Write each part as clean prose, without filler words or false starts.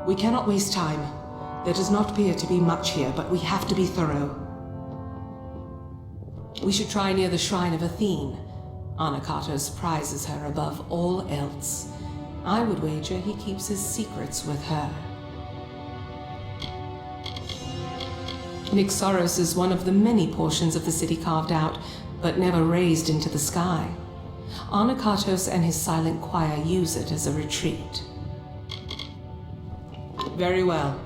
We cannot waste time. There does not appear to be much here, but we have to be thorough. We should try near the shrine of Athene. Anakatos prizes her above all else. I would wager he keeps his secrets with her. Nyxoros is one of the many portions of the city carved out, but never raised into the sky. Anakatos and his silent choir use it as a retreat. Very well.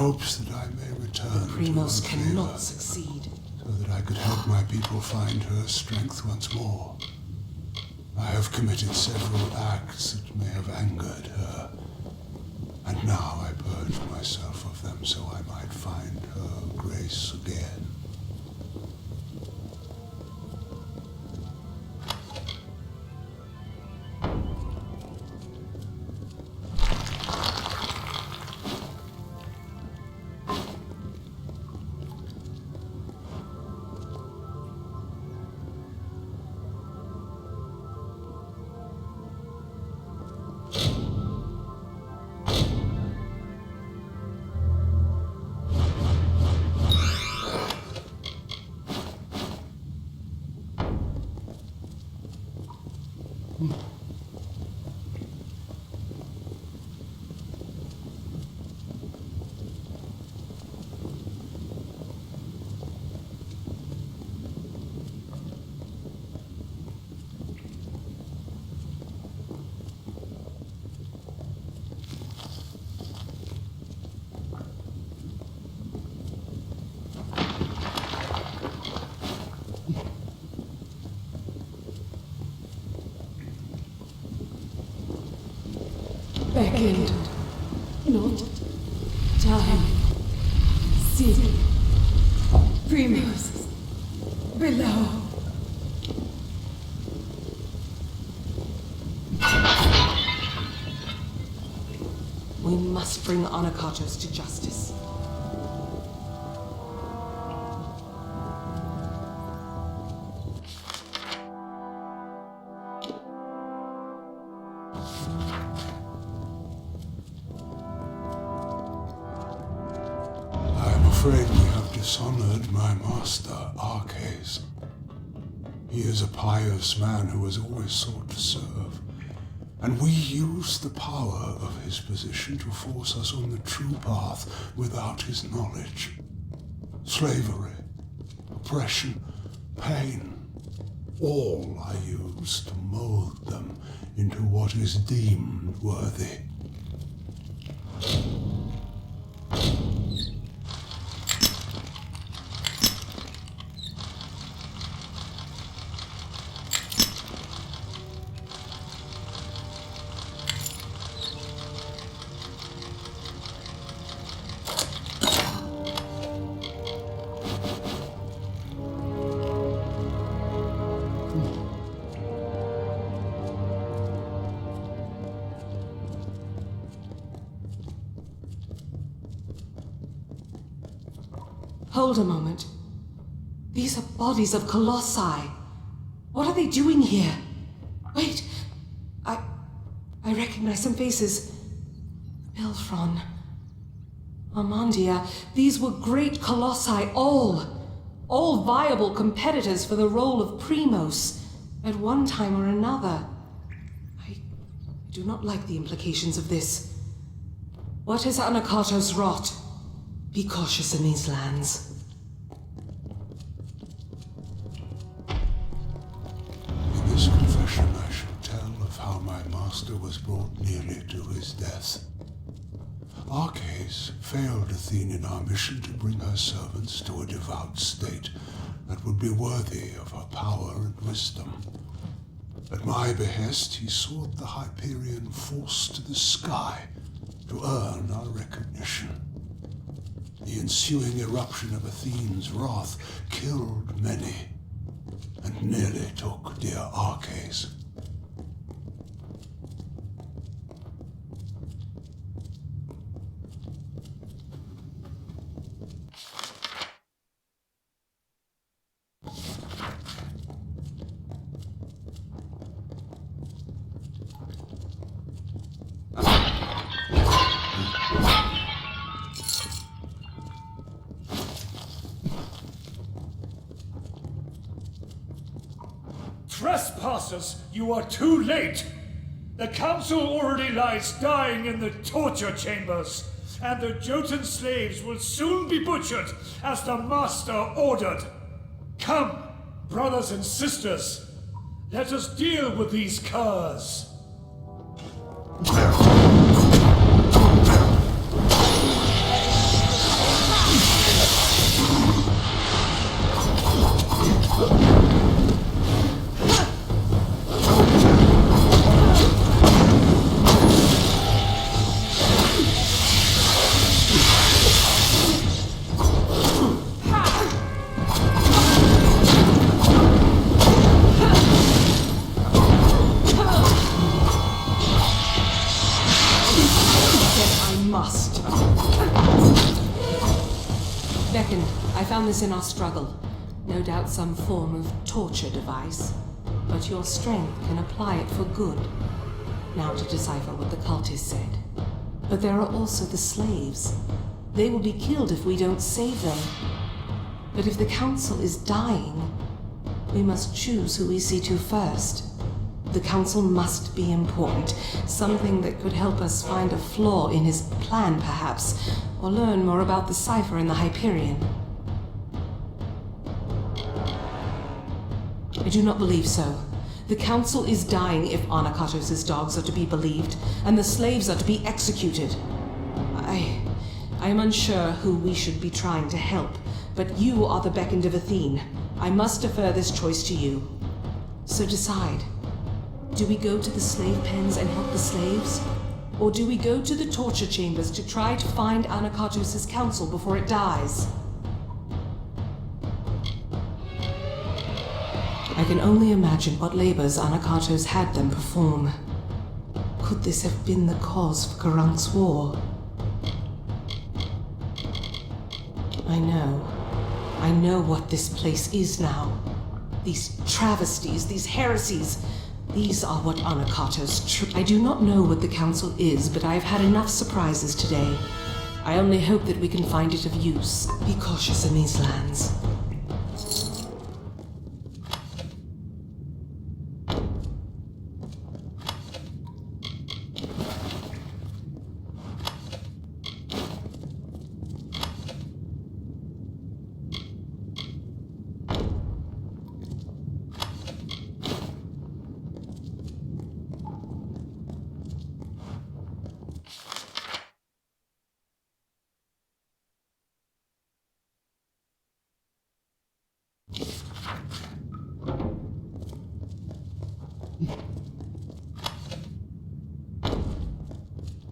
Hopes that I may return Primos to her cannot favor, succeed. so that I could help my people find her strength once more. I have committed several acts that may have angered her, and now I purge myself of them so I might find her grace again. Beckoned, not time. See, Primos, below. We must bring Anakatos to justice. I'm afraid we have dishonored my master, Arcades. He is a pious man who has always sought to serve, and we use the power of his position to force us on the true path without his knowledge. Slavery, oppression, pain. All I use to mold them into what is deemed worthy. Hold a moment. These are bodies of colossi. What are they doing here? Wait. I recognize some faces. Belfron. Armandia. These were great colossi, all viable competitors for the role of Primos at one time or another. I do not like the implications of this. What has Anakatos wrought? Be cautious in these lands. In this confession I shall tell of how my master was brought nearly to his death. Arcais failed Athene in our mission to bring her servants to a devout state that would be worthy of her power and wisdom. At my behest, he sought the Hyperion force to the sky to earn our recognition. The ensuing eruption of Athene's wrath killed many, and nearly took dear Arcais. Trespassers, you are too late! The council already lies dying in the torture chambers, and the Jotun slaves will soon be butchered as the master ordered. Come, brothers and sisters, let us deal with these curs. I found this in our struggle. No doubt some form of torture device. But your strength can apply it for good. Now to decipher what the cultist said. But there are also the slaves. They will be killed if we don't save them. But if the council is dying, we must choose who we see to first. The council must be important. Something that could help us find a flaw in his plan, perhaps, or learn more about the cipher in the Hyperion. I do not believe so. The council is dying if Anakatos' dogs are to be believed, and the slaves are to be executed. I am unsure who we should be trying to help, but you are the beckoned of Athene. I must defer this choice to you. So decide. Do we go to the slave pens and help the slaves? Or do we go to the torture chambers to try to find Anakatos' council before it dies? I can only imagine what labors Anakatos had them perform. Could this have been the cause for Karank's war? I know what this place is now. These travesties, these heresies, these are what Anakatos I do not know what the council is, but I have had enough surprises today. I only hope that we can find it of use. Be cautious in these lands.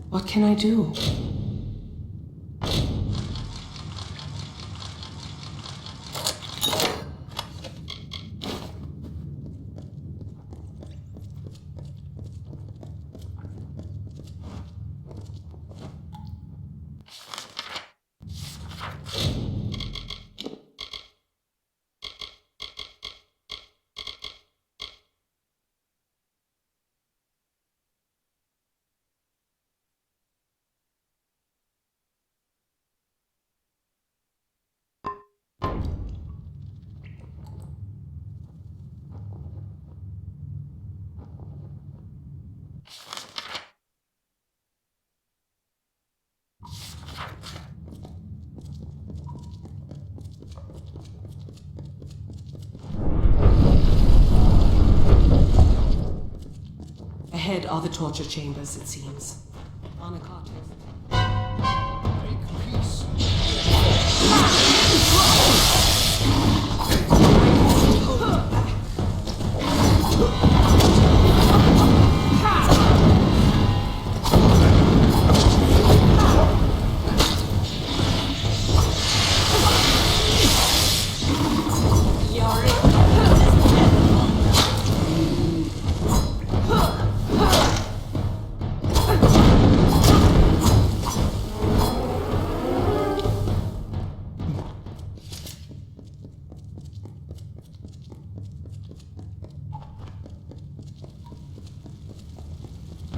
What can I do? Ahead are the torture chambers, it seems. Anakato. Make peace.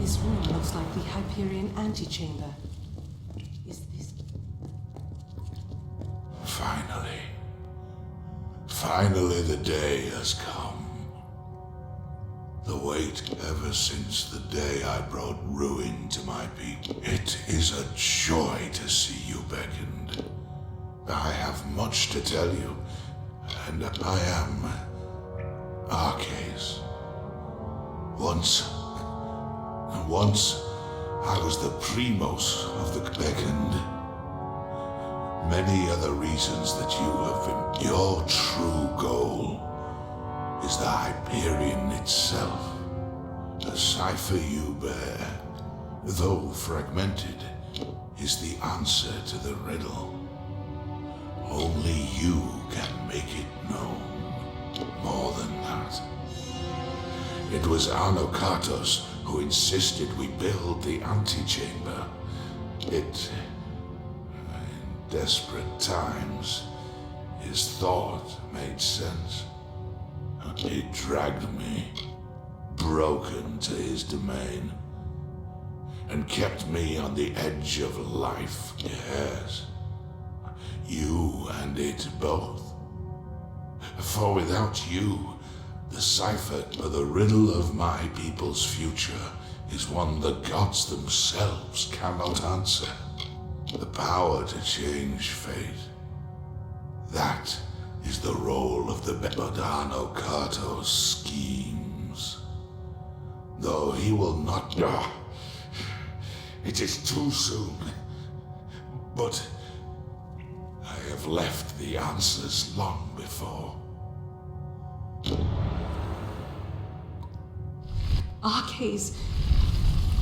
This room looks like the Hyperion antechamber. Is this... Finally. Finally the day has come. The wait ever since the day I brought ruin to my people. It is a joy to see you beckoned. I have much to tell you, and I am Arcades. Once I was the primos of the beckoned. Many other reasons that you have been. Your true goal is the Hyperion itself. The cipher you bear, though fragmented, is the answer to the riddle. Only you can make it known. More than that. It was Anokatos who insisted we build the antechamber. In desperate times, his thought made sense. He dragged me, broken, to his domain, and kept me on the edge of life. Yes, you and it both. For without you, the cipher or the riddle of my people's future is one the gods themselves cannot answer. The power to change fate. That is the role of the Bedano Kato's schemes. Though he will not... It is too soon. But I have left the answers long before. Arcades.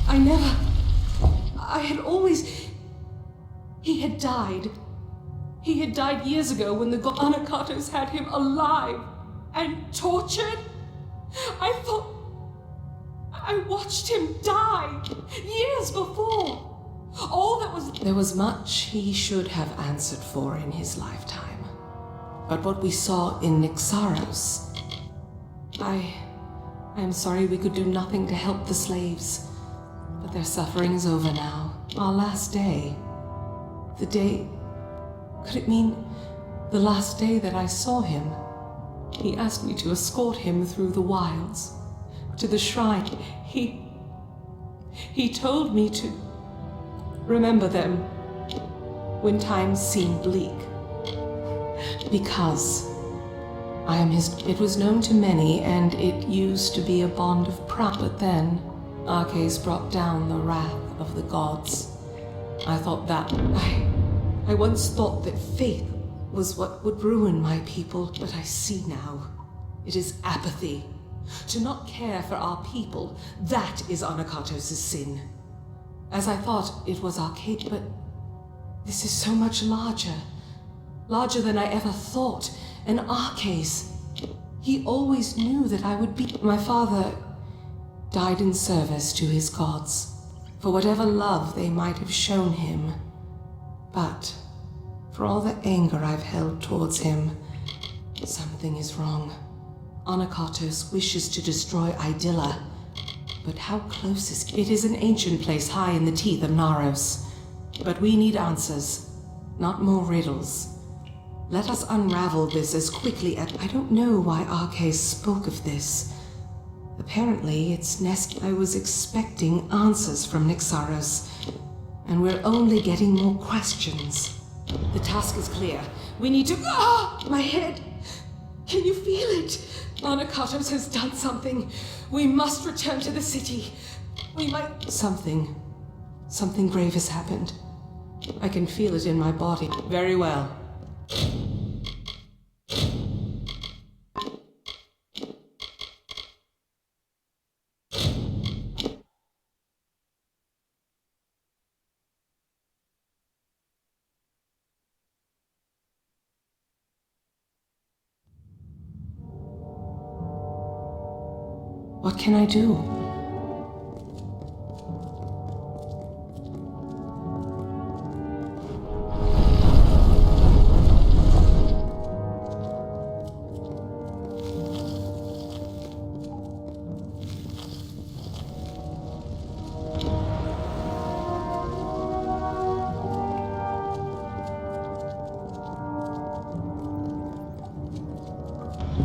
I had always... He had died. He had died years ago when the Anakatos had him alive and tortured. I thought... I watched him die years before. All that was... There was much he should have answered for in his lifetime. But what we saw in Nixaros... I'm sorry we could do nothing to help the slaves. But their suffering is over now. Our last day. The day... Could it mean the last day that I saw him? He asked me to escort him through the wilds. To the shrine. He told me to remember them when times seem bleak. Because I am his... It was known to many, and it used to be a bond of pride. But then, Arcades brought down the wrath of the gods. I thought that... I once thought that faith was what would ruin my people, but I see now. It is apathy. To not care for our people, that is Anakatos' sin. As I thought it was Arcade, but this is so much larger. Larger than I ever thought. An Arcase. He always knew that I would be... My father died in service to his gods, for whatever love they might have shown him. But for all the anger I've held towards him, something is wrong. Anakatos wishes to destroy Idylla, but how close is it? It is an ancient place high in the teeth of Naros. But we need answers, not more riddles. Let us unravel this as quickly as... I don't know why Arcade spoke of this. Apparently, it's I was expecting answers from Nyxaros, and we're only getting more questions. The task is clear. We need to... My head! Can you feel it? Anakatos has done something. We must return to the city. We might... Something grave has happened. I can feel it in my body. Very well. What can I do?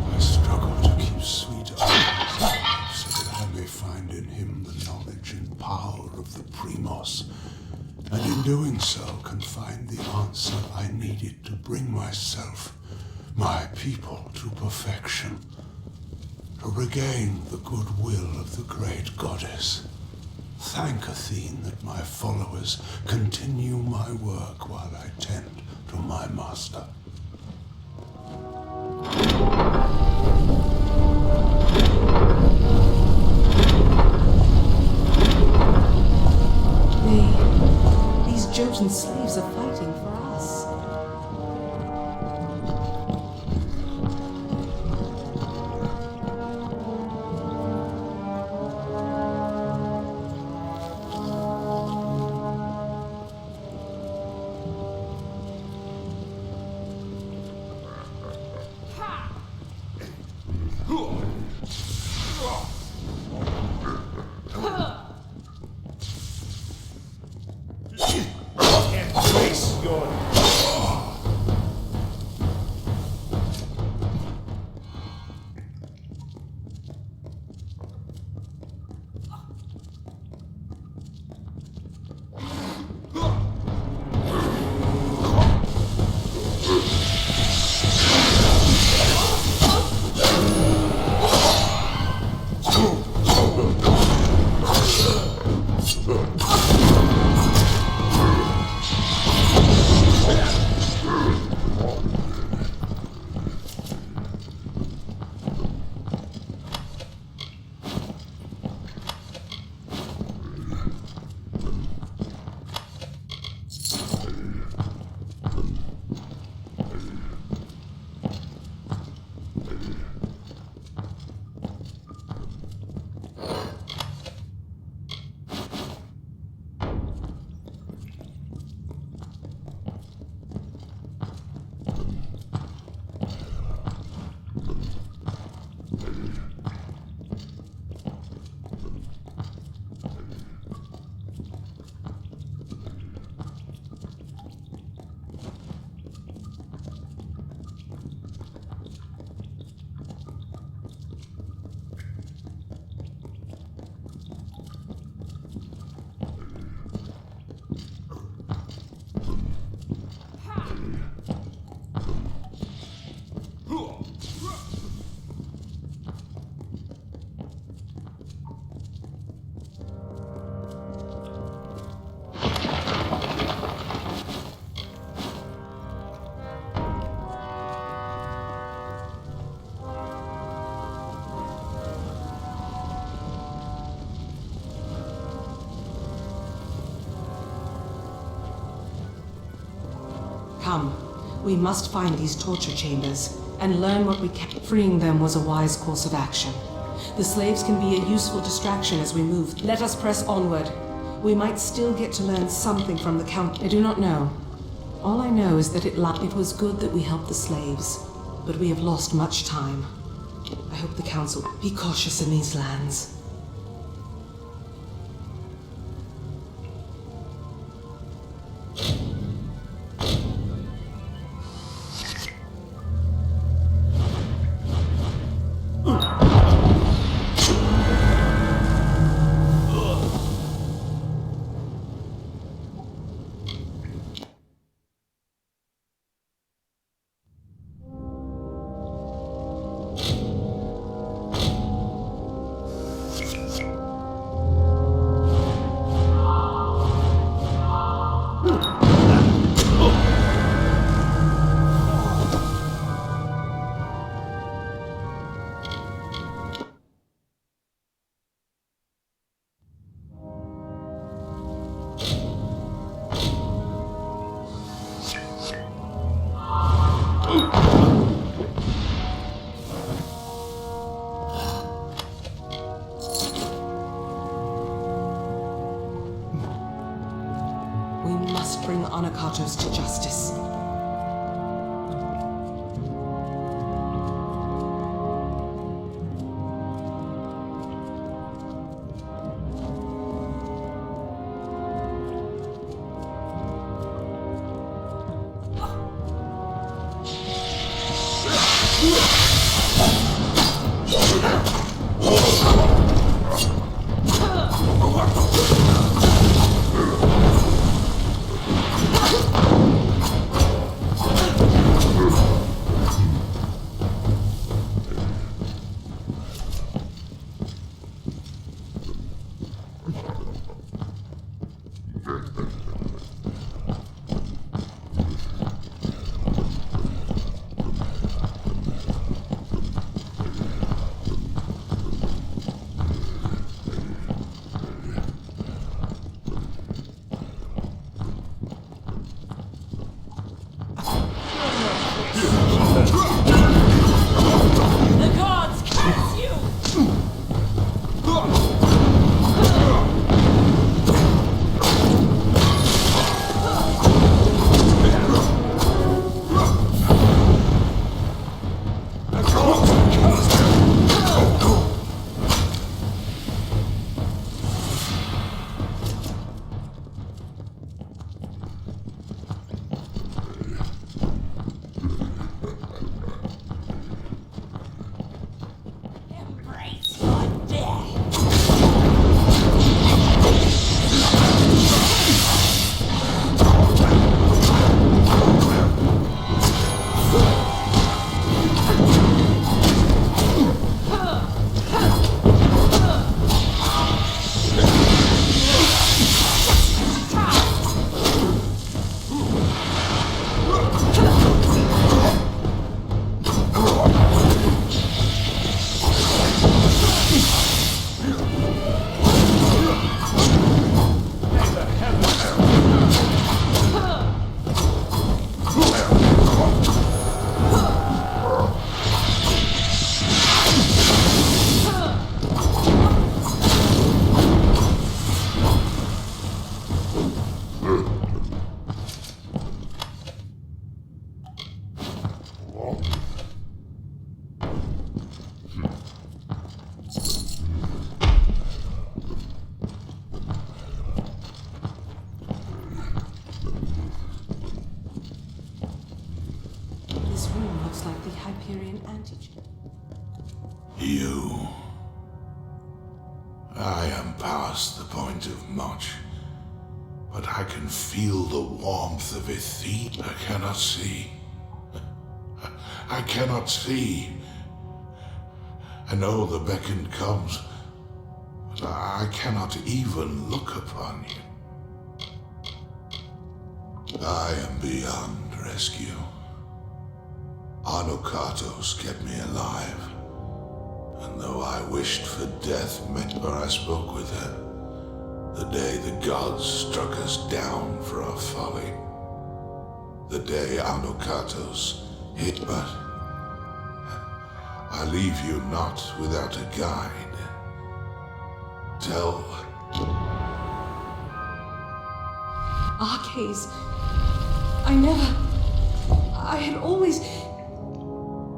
I struggle to keep sweet eyes so that I may find in him the knowledge and power of the Primos, and in doing so can find the answer I needed to bring myself, my people, to perfection, to regain the goodwill of the great goddess. Thank Athene that my followers continue my work while I tend to my master. These Jotun slaves are fighting for us. Embrace your... Come, we must find these torture chambers and learn what we can. Freeing them was a wise course of action. The slaves can be a useful distraction as we move. Let us press onward. We might still get to learn something from the Count. I do not know. All I know is that it was good that we helped the slaves, but we have lost much time. I hope the Council be cautious in these lands. We must bring the Anakatos to justice. The gods curse you! Embrace your death! This room looks like the Hyperion Antechamber. You. I am past the point of much, but I can feel the warmth of a theme. I cannot see. I cannot see. I know the beckon comes, but I cannot even look upon you. I am beyond rescue. Anukatos kept me alive, and though I wished for death, or I spoke with her, the day the gods struck us down for our folly. the day Anukatos hit, but I leave you not without a guide. Tell... Arcades. I had always...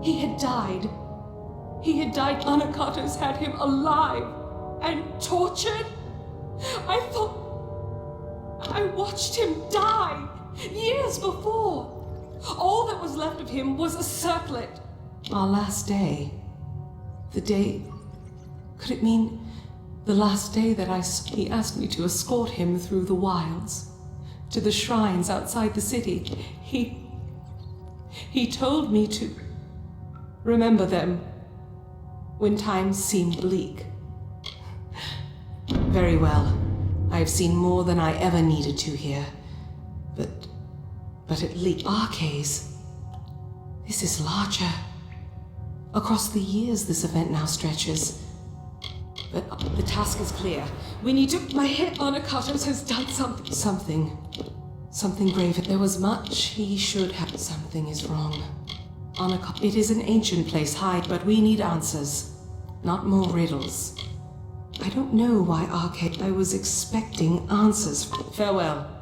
He had died. He had died. Anakatos had him alive and tortured. I thought... I watched him die years before. All that was left of him was a circlet. Our last day. The day... Could it mean the last day that he asked me to escort him through the wilds, to the shrines outside the city. He told me to remember them when times seemed bleak. Very well. I have seen more than I ever needed to here. But at least... Arcades. This is larger. Across the years this event now stretches. But the task is clear. We need to... My head, Anakatos has done something. Something grave. There was much he should have... Something is wrong. Anakatos... It is an ancient place, hide, but we need answers. Not more riddles. I don't know why Arcade... I was expecting answers. Farewell.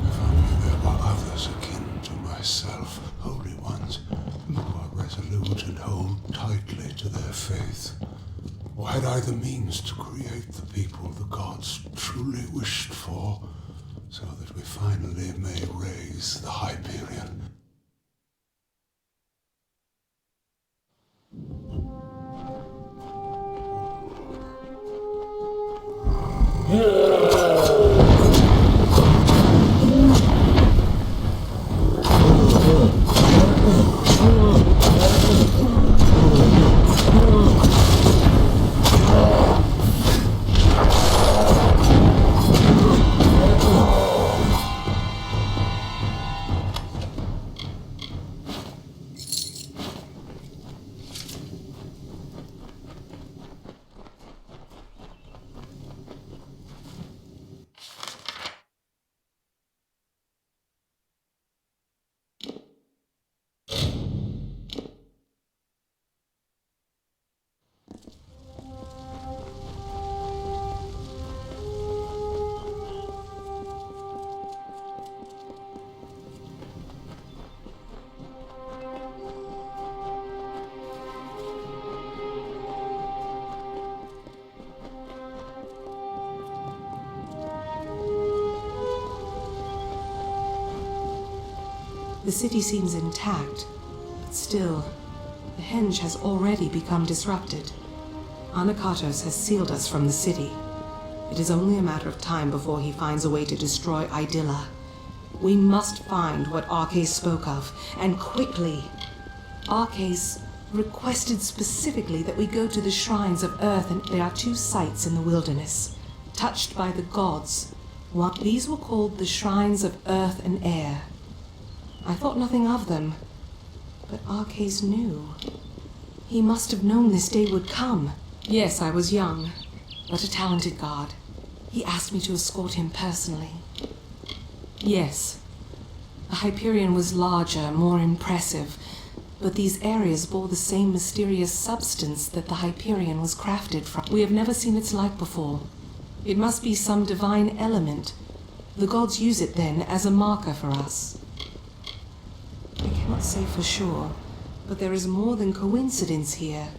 If only there were others akin to myself, holy ones, who are resolute and hold tightly to their faith. Or had I the means to create the people the gods truly wished for, so that we finally may raise the Hyperion? The city seems intact, but still, the henge has already become disrupted. Anakatos has sealed us from the city. It is only a matter of time before he finds a way to destroy Idylla. We must find what Arcades spoke of, and quickly. Arcades requested specifically that we go to the shrines of Earth, and there are 2 sites in the wilderness, touched by the gods. These were called the Shrines of Earth and Air. I thought nothing of them, but Arcades knew. He must have known this day would come. Yes, I was young, but a talented guard. He asked me to escort him personally. Yes, the Hyperion was larger, more impressive, but these areas bore the same mysterious substance that the Hyperion was crafted from. We have never seen its like before. It must be some divine element. The gods use it then as a marker for us. I cannot say for sure, but there is more than coincidence here.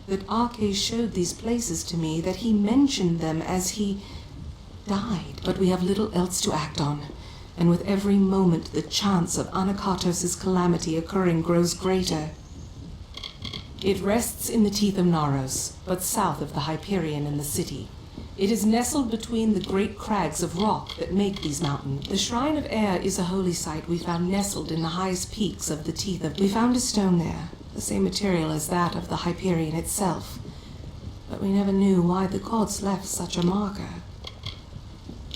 That Arcades showed these places to me, that he mentioned them as he died. But we have little else to act on, and with every moment the chance of Anakatos' calamity occurring grows greater. It rests in the teeth of Naros, but south of the Hyperion and the city. It is nestled between the great crags of rock that make these mountains. The Shrine of Air is a holy site we found nestled in the highest peaks of the teeth of... We found a stone there, the same material as that of the Hyperion itself. But we never knew why the gods left such a marker.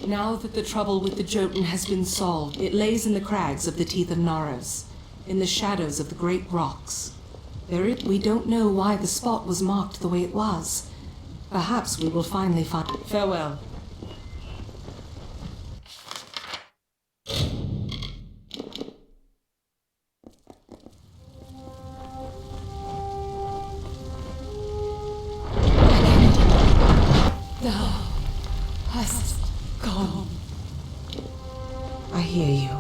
Now that the trouble with the Jotun has been solved, it lays in the crags of the teeth of Naros, in the shadows of the great rocks. We don't know why the spot was marked the way it was. Perhaps we will finally find... Farewell. hear you.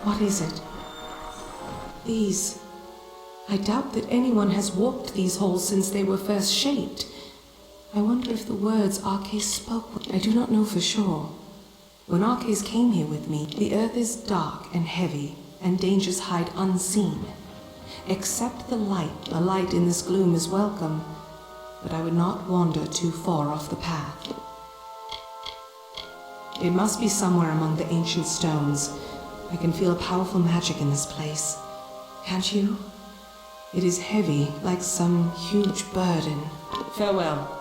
What is it? These... I doubt that anyone has walked these halls since they were first shaped. I wonder if the words Arcais spoke... I do not know for sure. When Arcais came here with me, the earth is dark and heavy, and dangers hide unseen. Accept the light. A light in this gloom is welcome, but I would not wander too far off the path. It must be somewhere among the ancient stones. I can feel a powerful magic in this place. Can't you? It is heavy, like some huge burden. Farewell.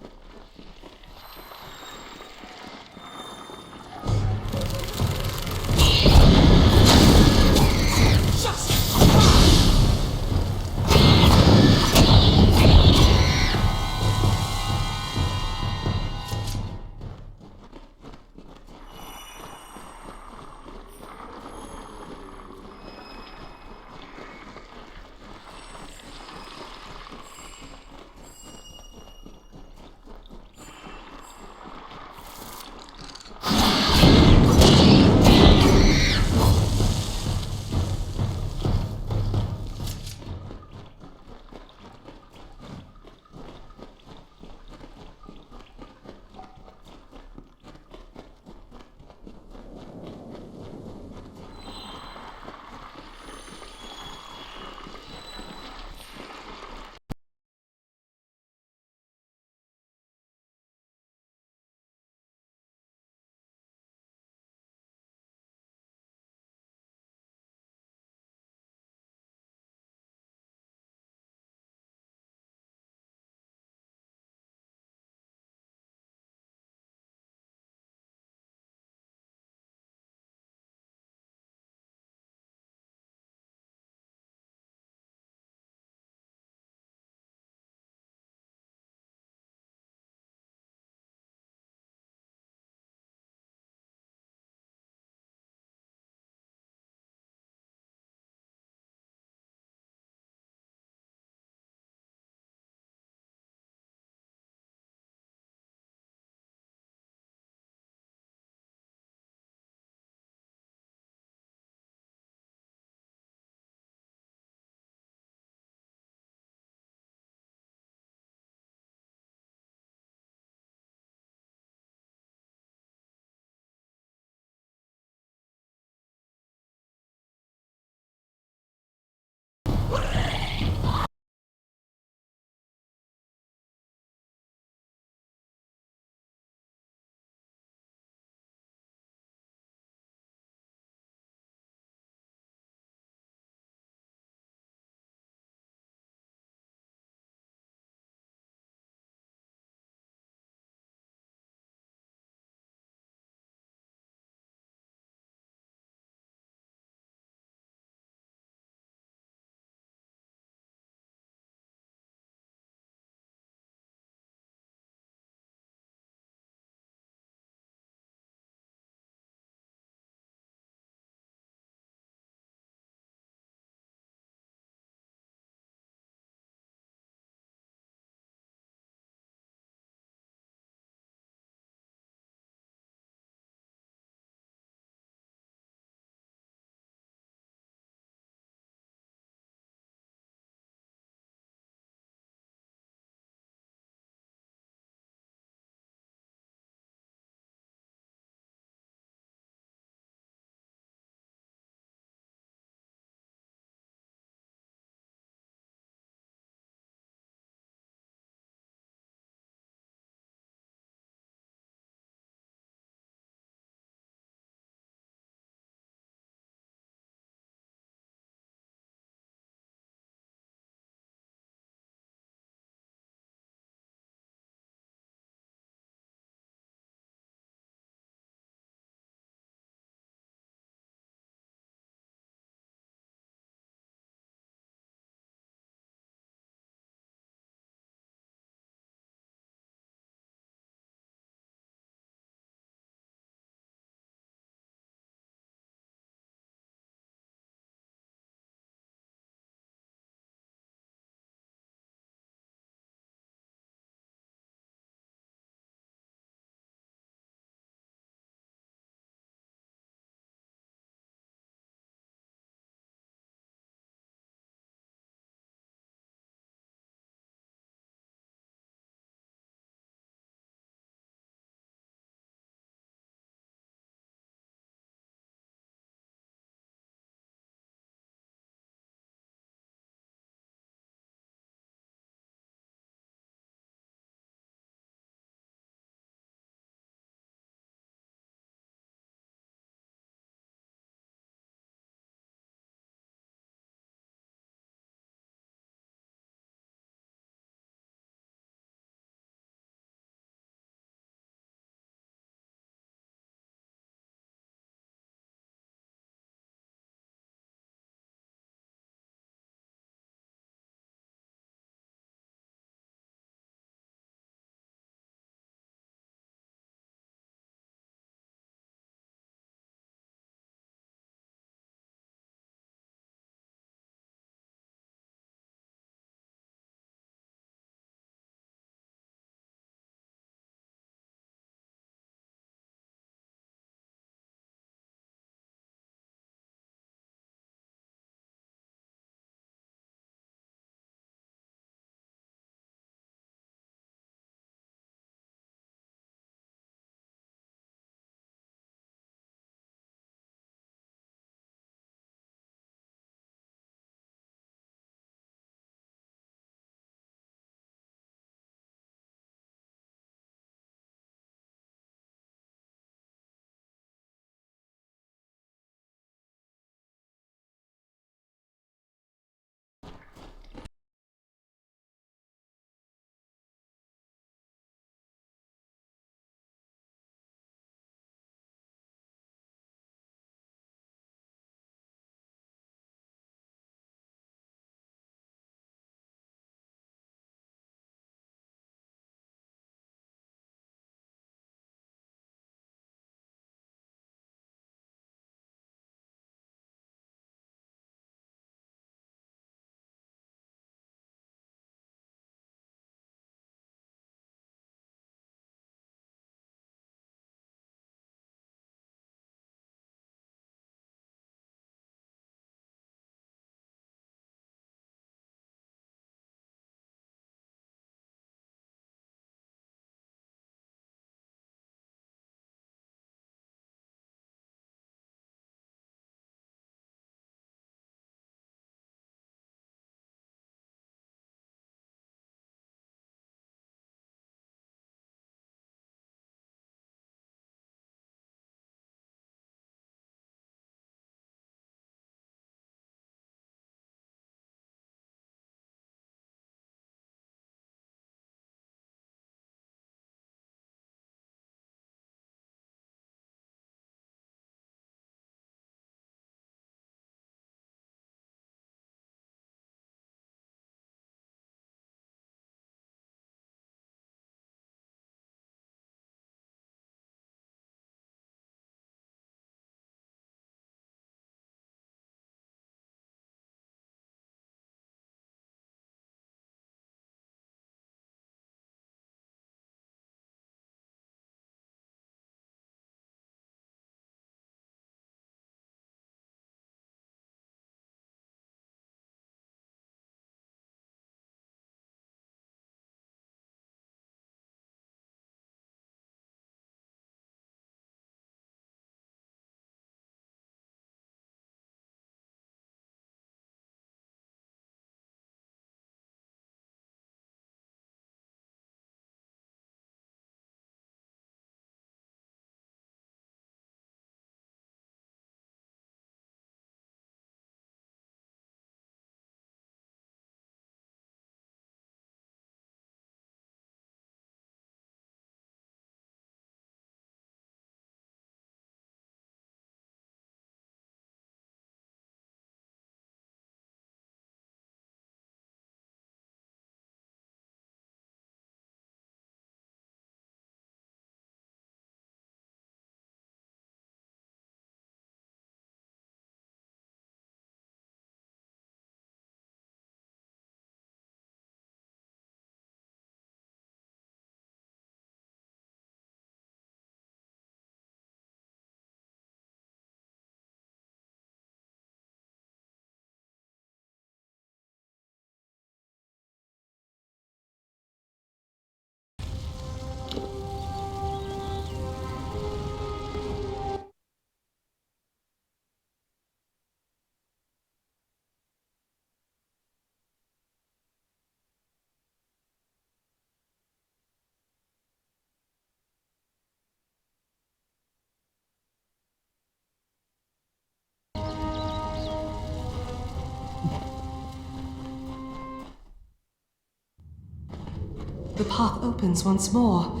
The path opens once more.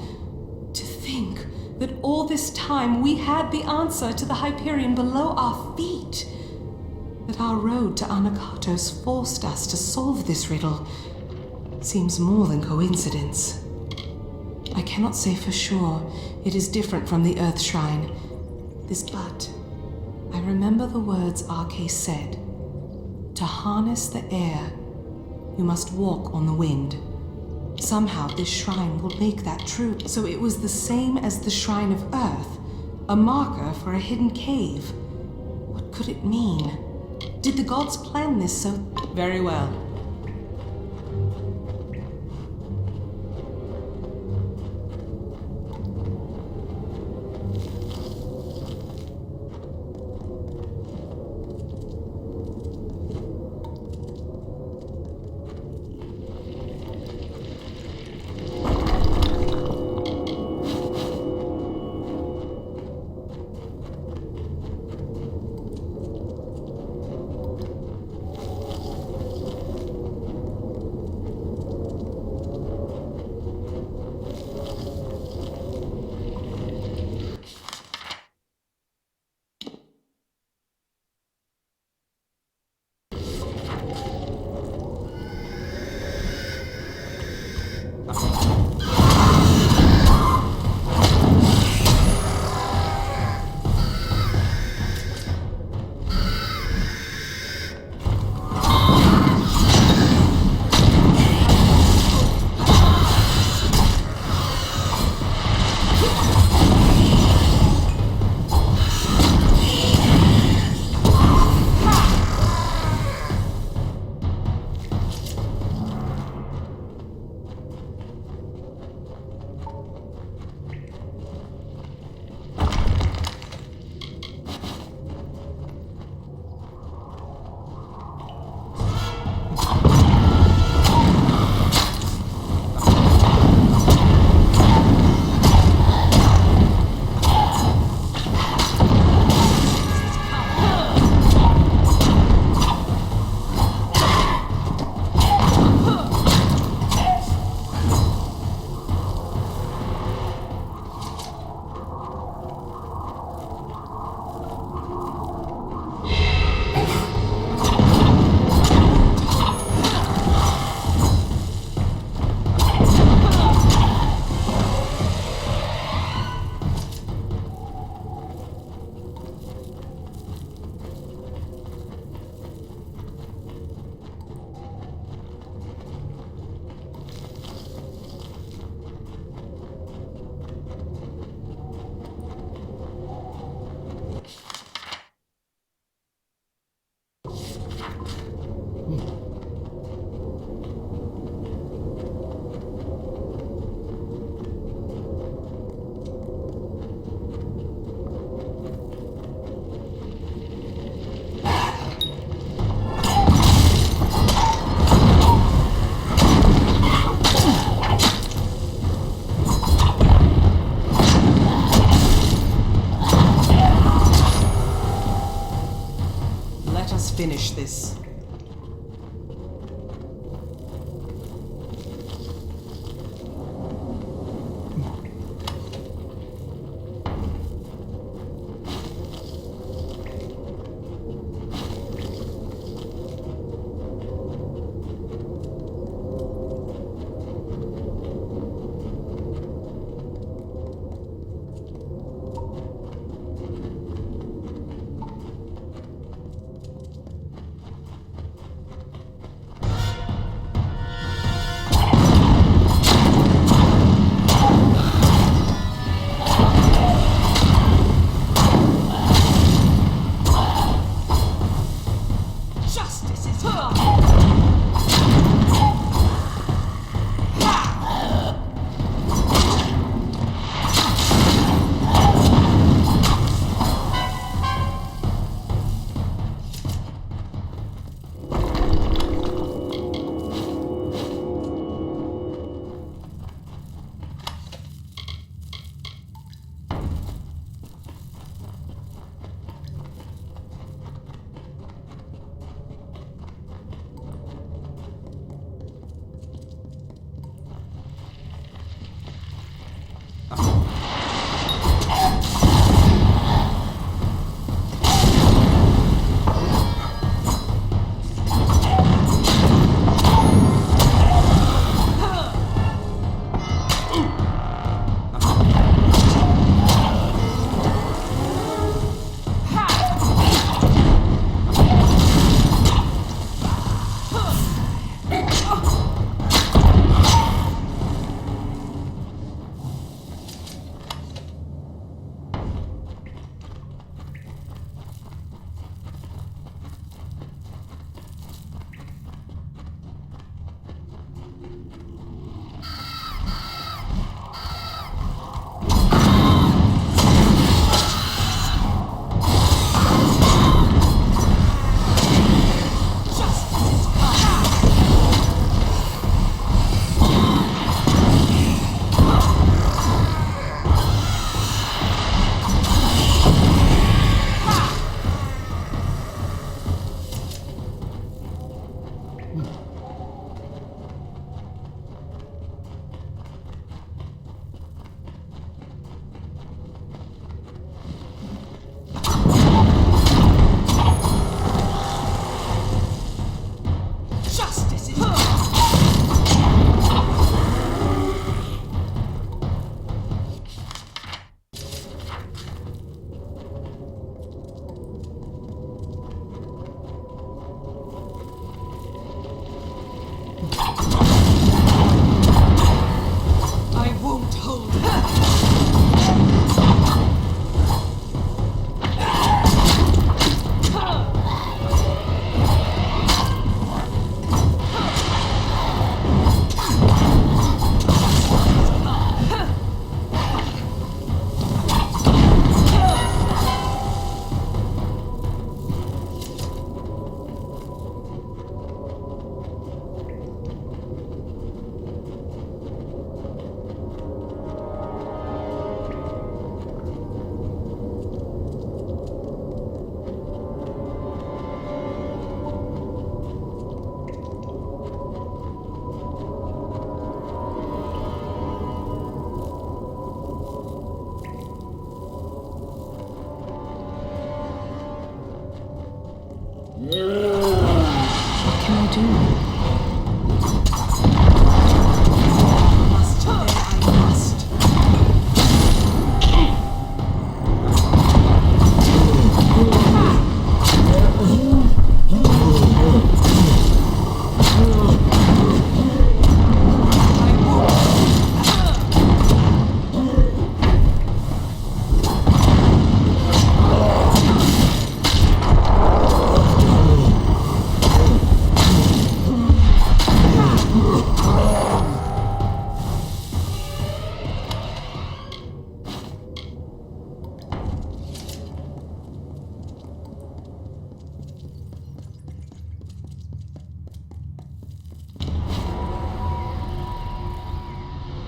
To think that all this time we had the answer to the Hyperion below our feet. That our road to Anakatos forced us to solve this riddle seems more than coincidence. I cannot say for sure it is different from the Earth Shrine. But I remember the words Arcé said. To harness the air, you must walk on the wind. Somehow this shrine will make that true. So it was the same as the Shrine of Earth, a marker for a hidden cave. What could it mean? Did the gods plan this so... Very well. Finish this.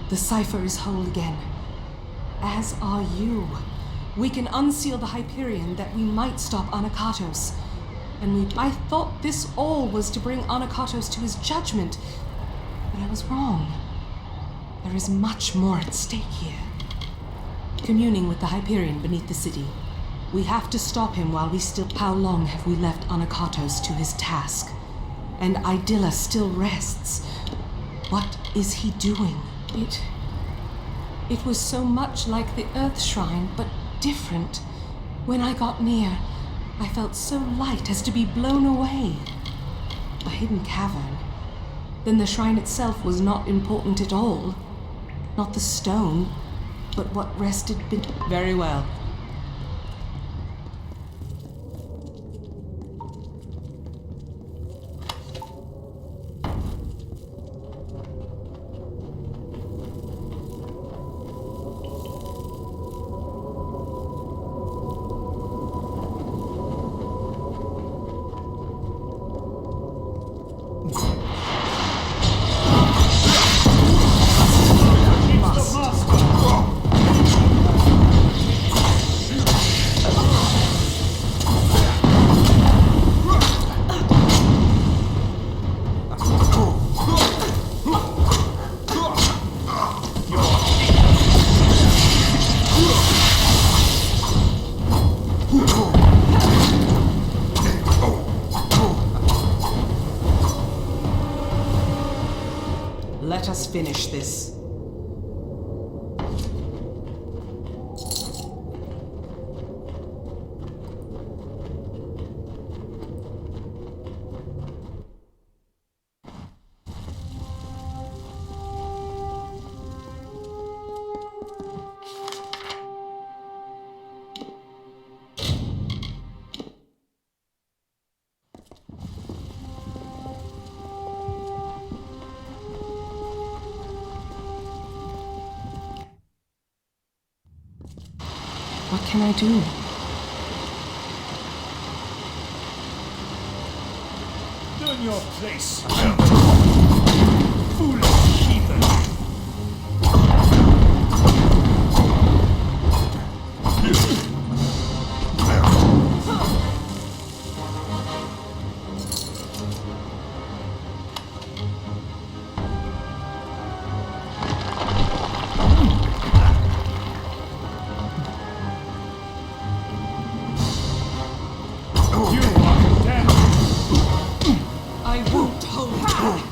The cipher is whole again. As are you. We can unseal the Hyperion that we might stop Anakatos. I thought this all was to bring Anakatos to his judgment. But I was wrong. There is much more at stake here. Communing with the Hyperion beneath the city. We have to stop him while we still... How long have we left Anakatos to his task? And Idylla still rests. What is he doing? It was so much like the Earth Shrine, but different. When I got near, I felt so light as to be blown away. A hidden cavern. Then the shrine itself was not important at all. Not the stone, but what rested Very well. Let us finish this. What can I do? Learn your place. Foolish heathen. I won't hold back.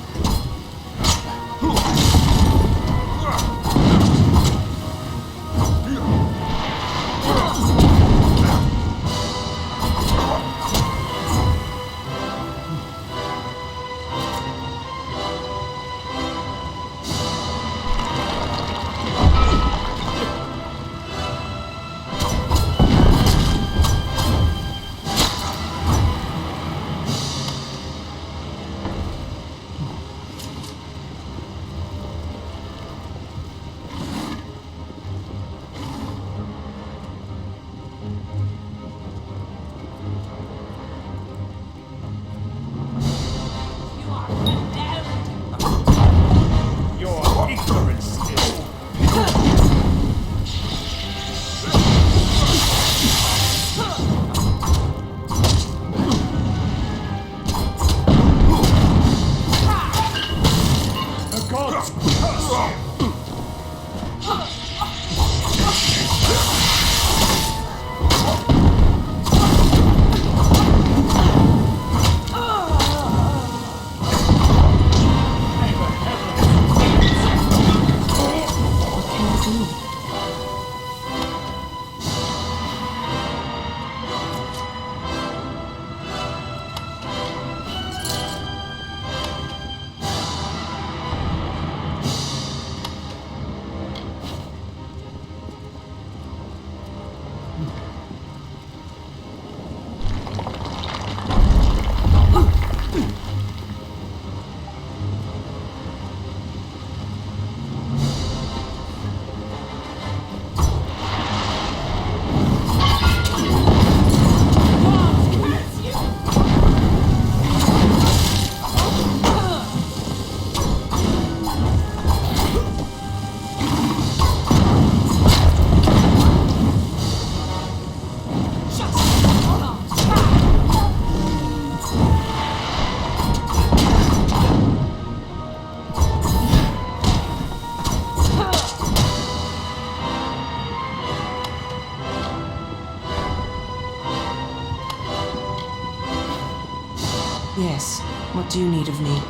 Yes. What do you need of me?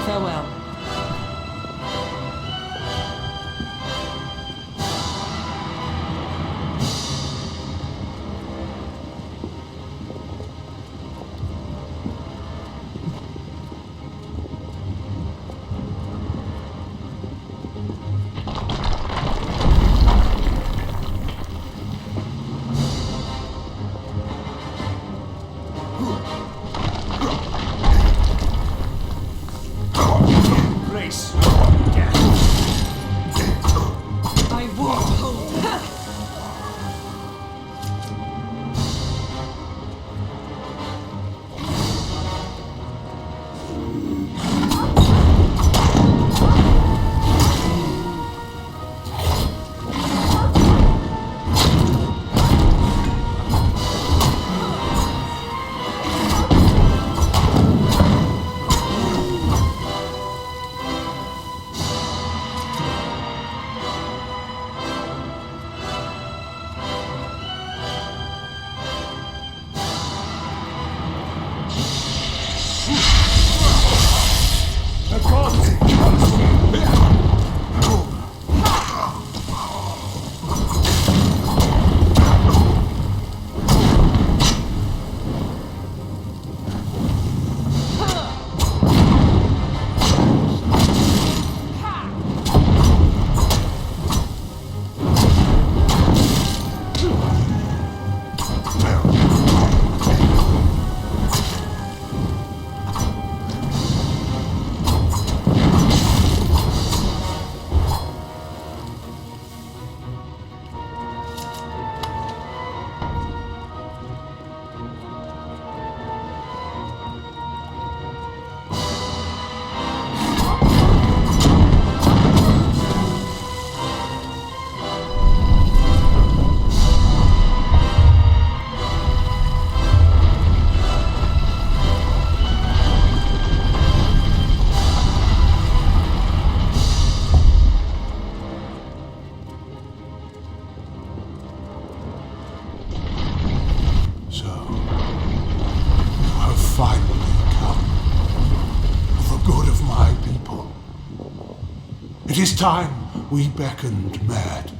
Farewell. Grace. Death. I won't hold back. The gods curse you! So, you have finally come for the good of my people. It is time we beckoned Mad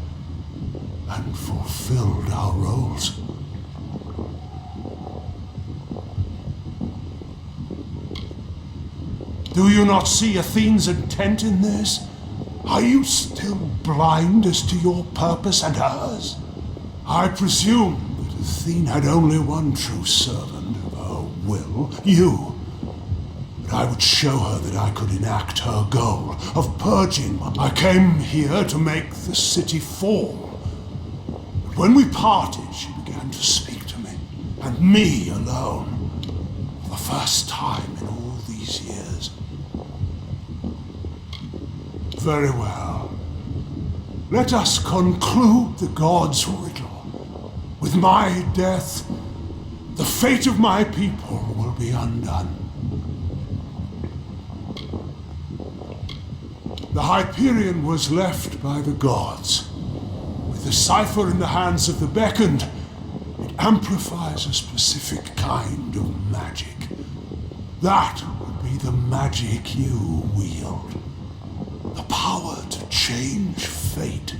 and fulfilled our roles. Do you not see Athene's intent in this? Are you still blind as to your purpose and hers? I presume that Athene had only one true servant of her will, you. But I would show her that I could enact her goal of purging. I came here to make the city fall. But when we parted, she began to speak to me, and me alone, for the first time in all these years. Very well. Let us conclude the gods' riddle. With my death, the fate of my people will be undone. The Hyperion was left by the gods. With the cipher in the hands of the beckoned, it amplifies a specific kind of magic. That would be the magic you wield. The power to change fate.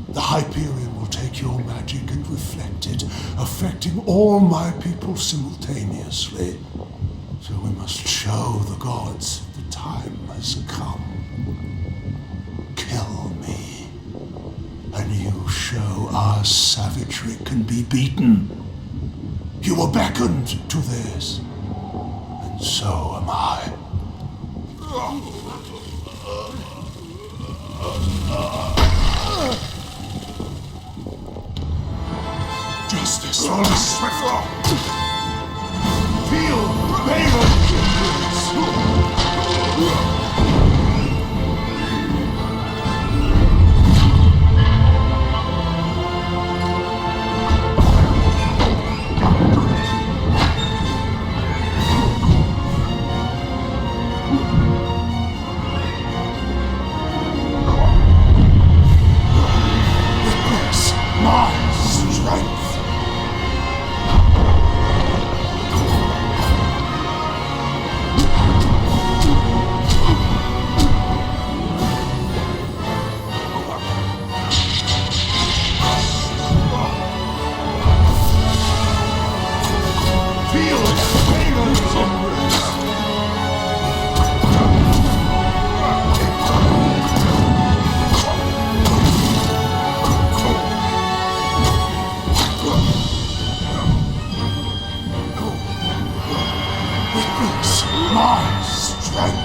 The Hyperion will take your magic and reflect it, affecting all my people simultaneously. So we must show the gods the time has come. Kill me, and you show our savagery can be beaten. You were beckoned to this, and so am I. Justice will be swift. Feel Balin. Witness my strength. my strength.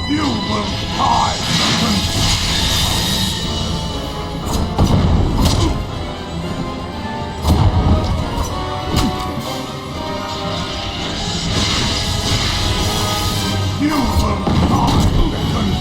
You will die, serpent! You will die, serpent!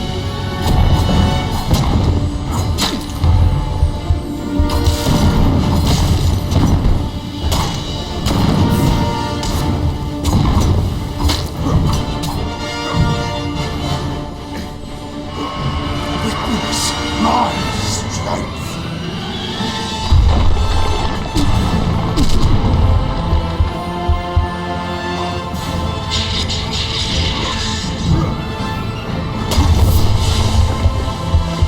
Witness my strength.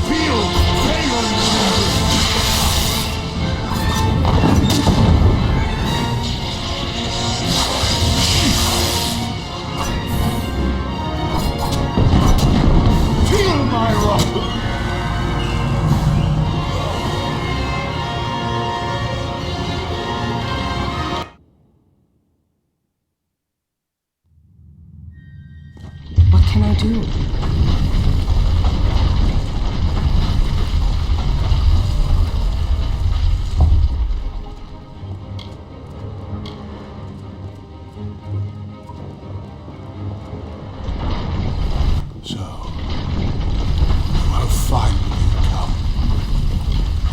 Feel Raven's feel my wrath. What can I do? So, you have finally come.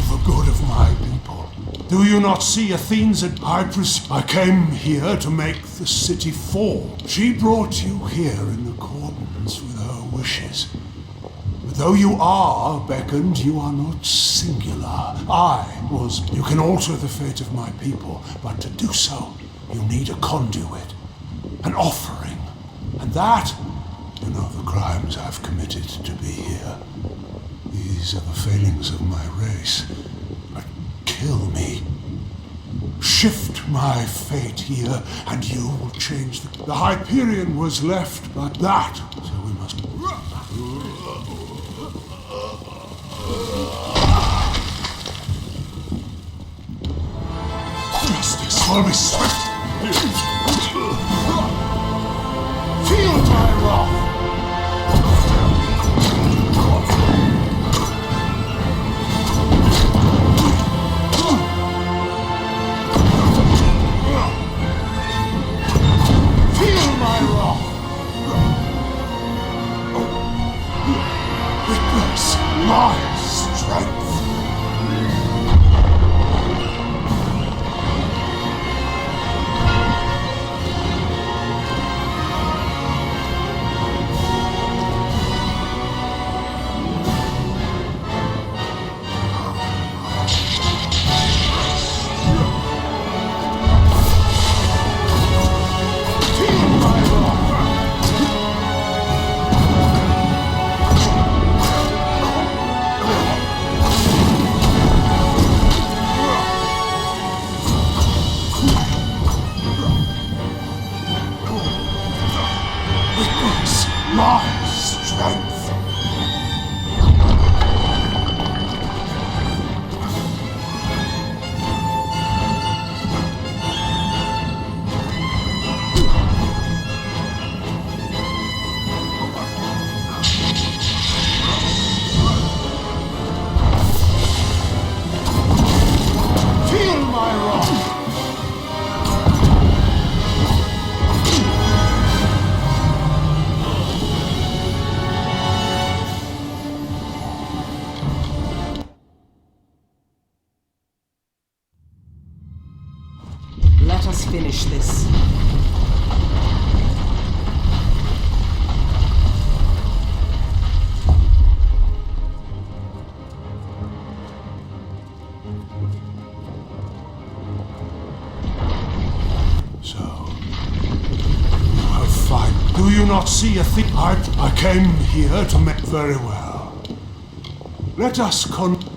For the good of my people. Do you not see Athene's I came here to make the city fall. She brought you here in accordance with her wishes. But though you are beckoned, you are not singular. I was. You can alter the fate of my people, but to do so, you need a conduit, an offering. And that, you know the crimes I've committed to be here. These are the failings of my race. But kill me. Shift my fate here, and you will change the Hyperion was left but that. So we must. Justice will be swift. Feel my wrath. Feel my wrath. Witness my strength. Witness my strength. Feel my wrath. Let us finish this. So, you have fine. Do you not see a thing? I came here to make very well. Let us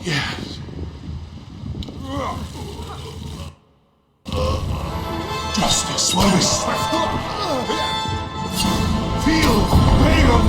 yes. Justice will be swift. Feel Raven.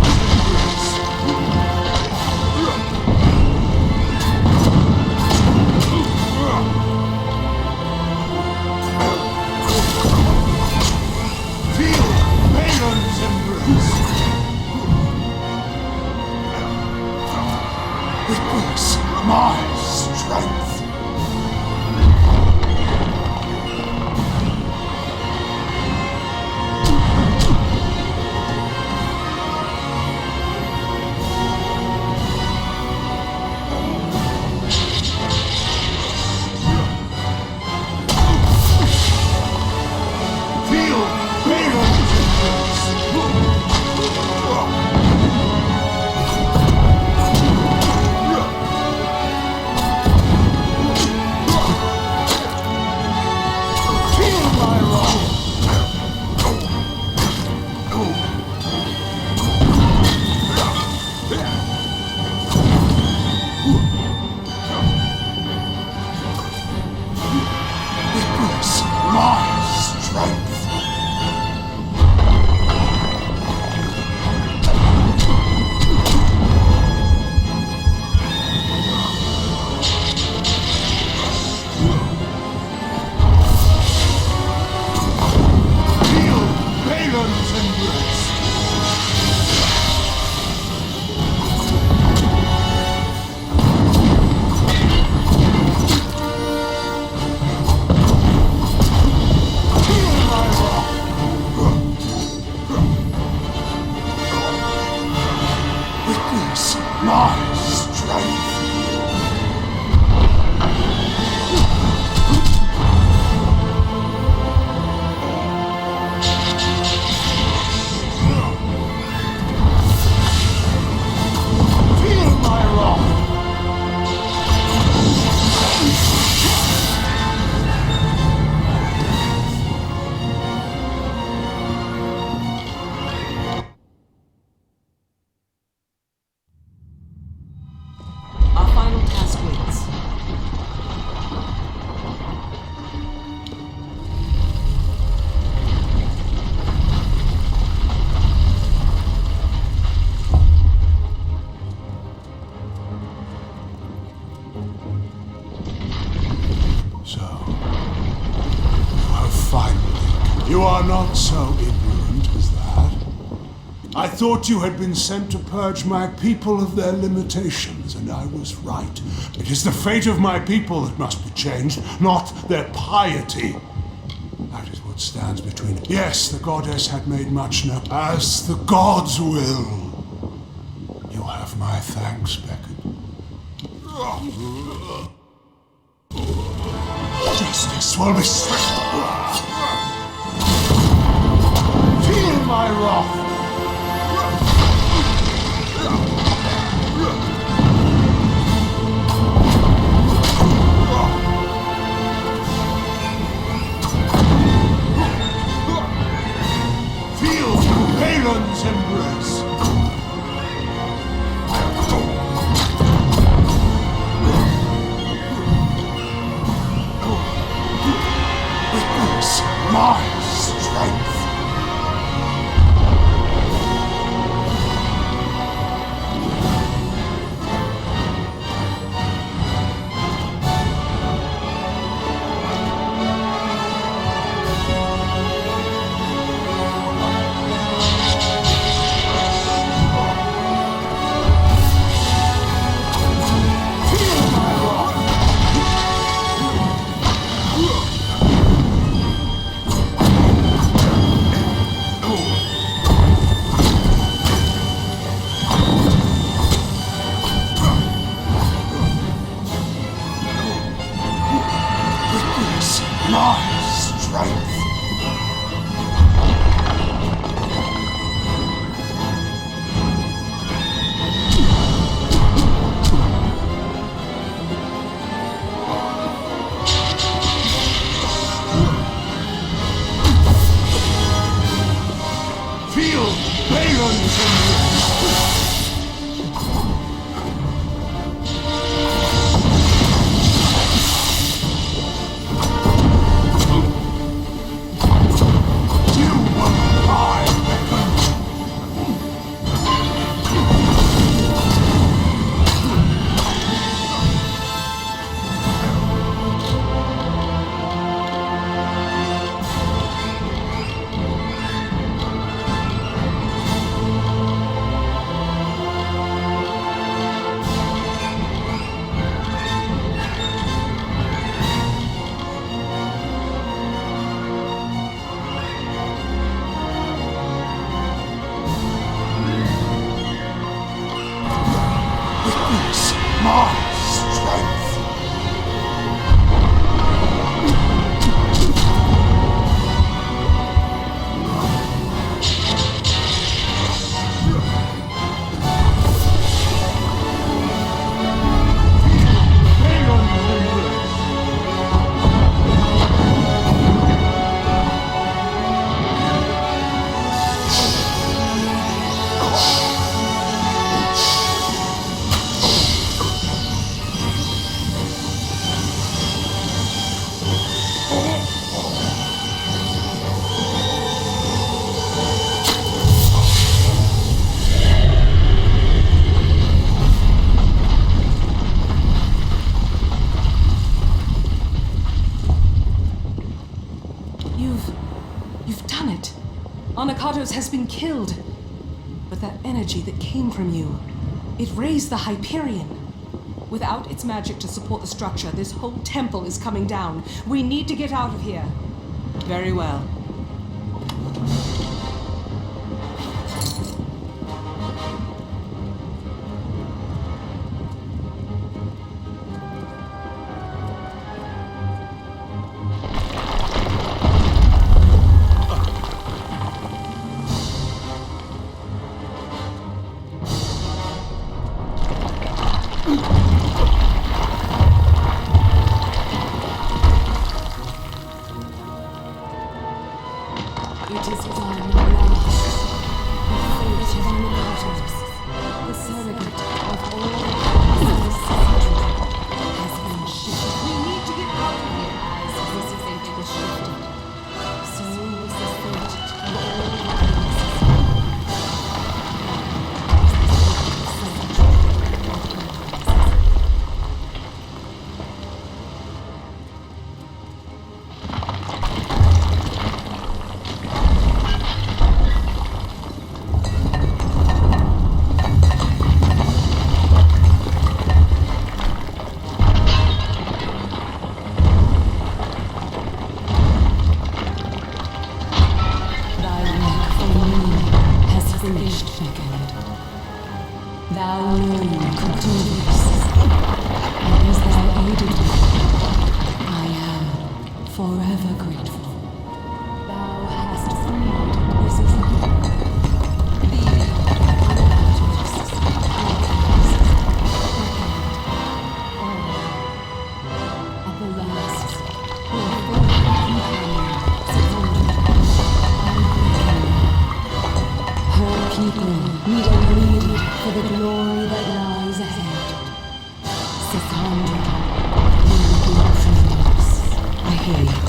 You are not so ignorant as that. I thought you had been sent to purge my people of their limitations, and I was right. It is the fate of my people that must be changed, not their piety. That is what stands between us. Yes, the goddess had made much known. As the gods will. You have my thanks, Beckett. Justice will be swift. Feel my wrath. Feel Balin's embrace. Witness my strength. My strength. Feel Balin's embrace. My strength. You've done it. Anakatos has been killed. But that energy that came from you, it raised the Hyperion. Without its magic to support the structure, this whole temple is coming down. We need to get out of here. Very well. It is done, Amalur. The fate of Amalur, the surrogate of all past has been shifted. We need to get out of here as this fate was shifted. So was the fate of all finished, Beckoned. Thou alone could do this. And as thou aided me, I am forever grateful. Thou hast freed this is the at the last, your faithful companion, her people need a lead for the glory that lies ahead. Cassandra, lead your dreams. I hear you.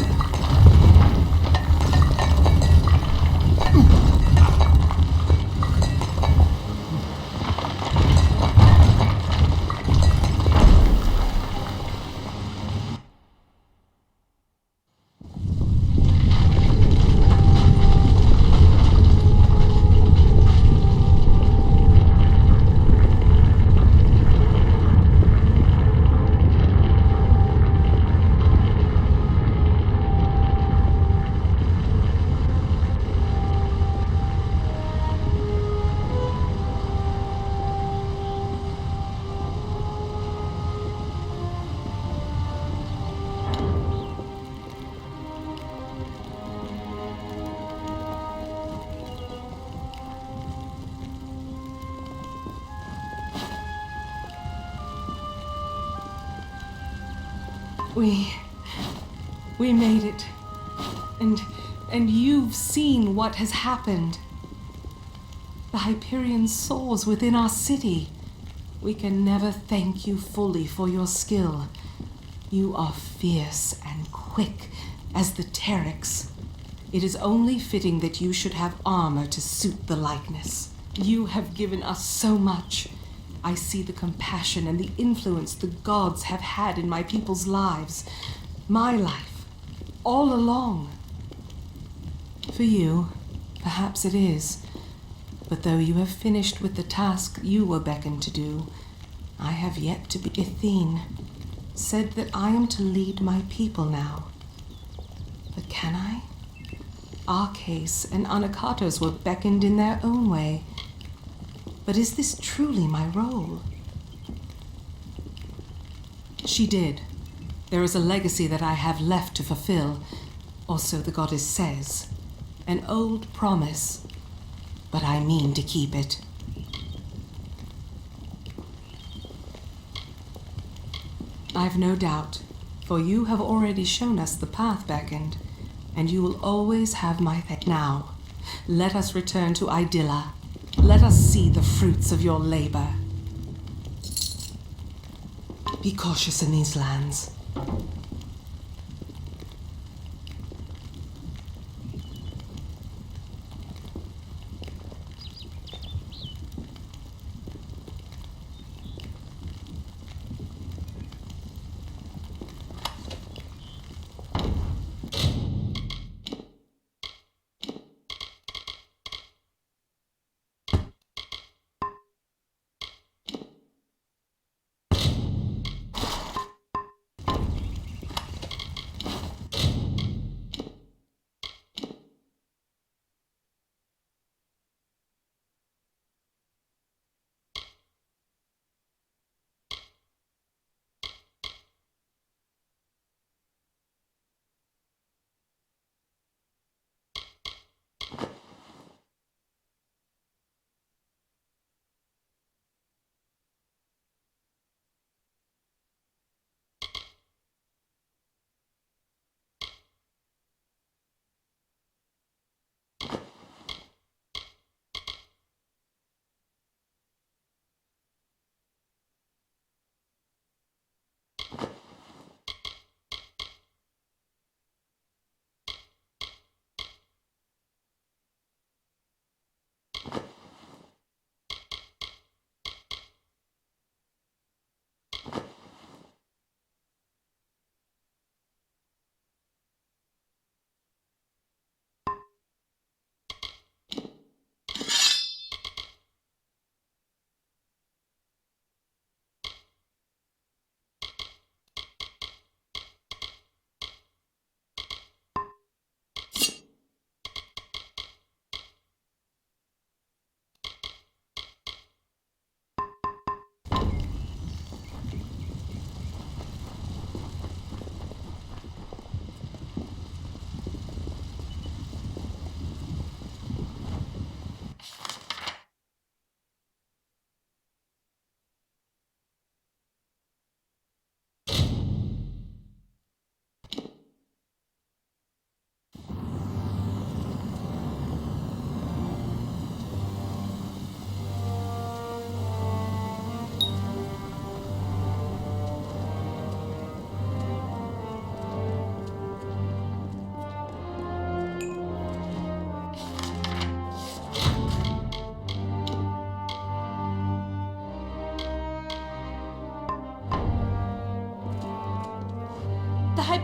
We made it. And you've seen what has happened. The Hyperion soars within our city. We can never thank you fully for your skill. You are fierce and quick as the Terex. It is only fitting that you should have armor to suit the likeness. You have given us so much. I see the compassion and the influence the gods have had in my people's lives. My life, all along. For you, perhaps it is. But though you have finished with the task you were beckoned to do, I have yet to be. Athene said that I am to lead my people now. But can I? Arcase and Anakatos were beckoned in their own way. But is this truly my role? She did. There is a legacy that I have left to fulfill, or so the goddess says. An old promise, but I mean to keep it. I've no doubt, for you have already shown us the path beckoned, and you will always have my now. Let us return to Idylla. Let us see the fruits of your labor. Be cautious in these lands.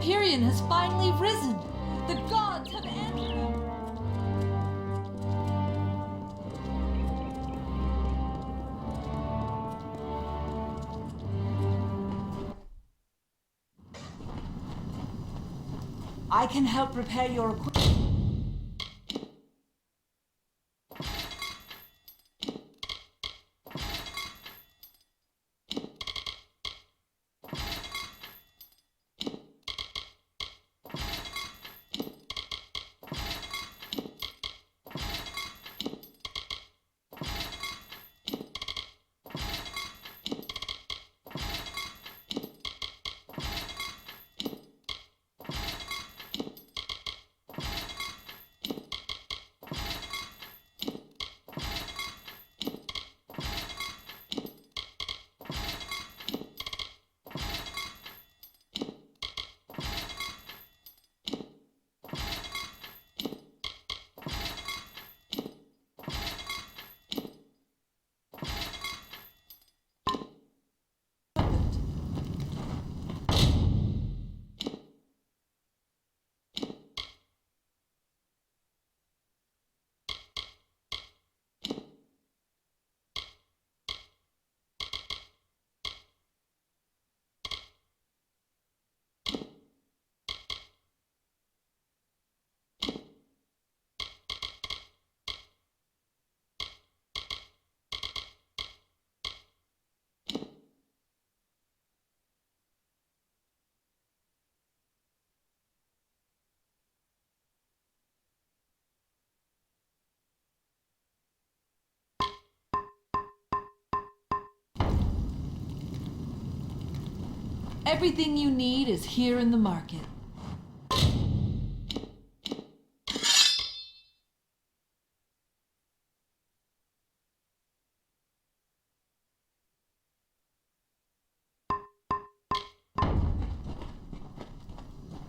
Hyperion has finally risen. The gods have answered. I can help repair your equipment. Everything you need is here in the market.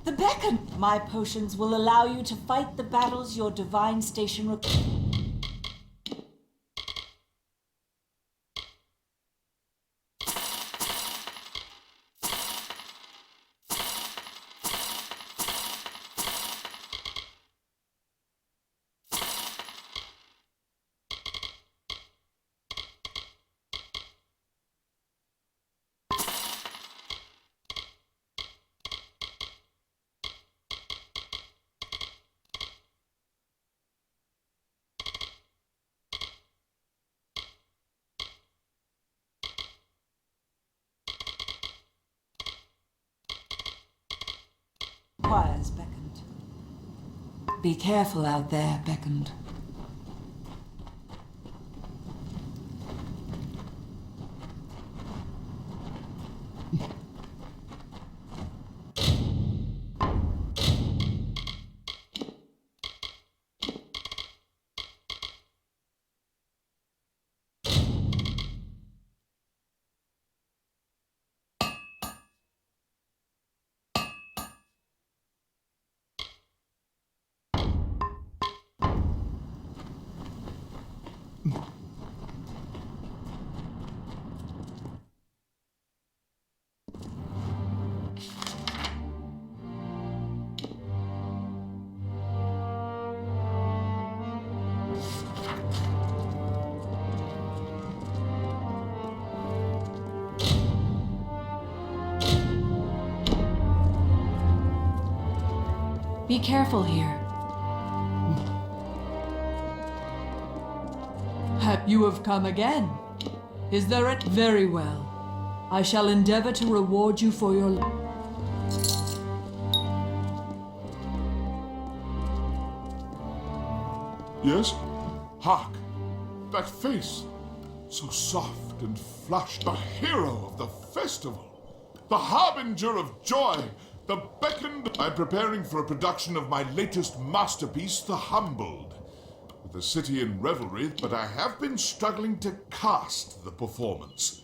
The beacon! My potions will allow you to fight the battles your divine station requires. Beckoned. Be careful out there, Beckoned. Be careful here. You have come again. Is there a... Very well. I shall endeavor to reward you for your... Yes? Hark! That face! So soft and flushed. The hero of the festival! The harbinger of joy! The beckoned... I'm preparing for a production of my latest masterpiece, The Humbled. With the city in revelry, but I have been struggling to cast the performance.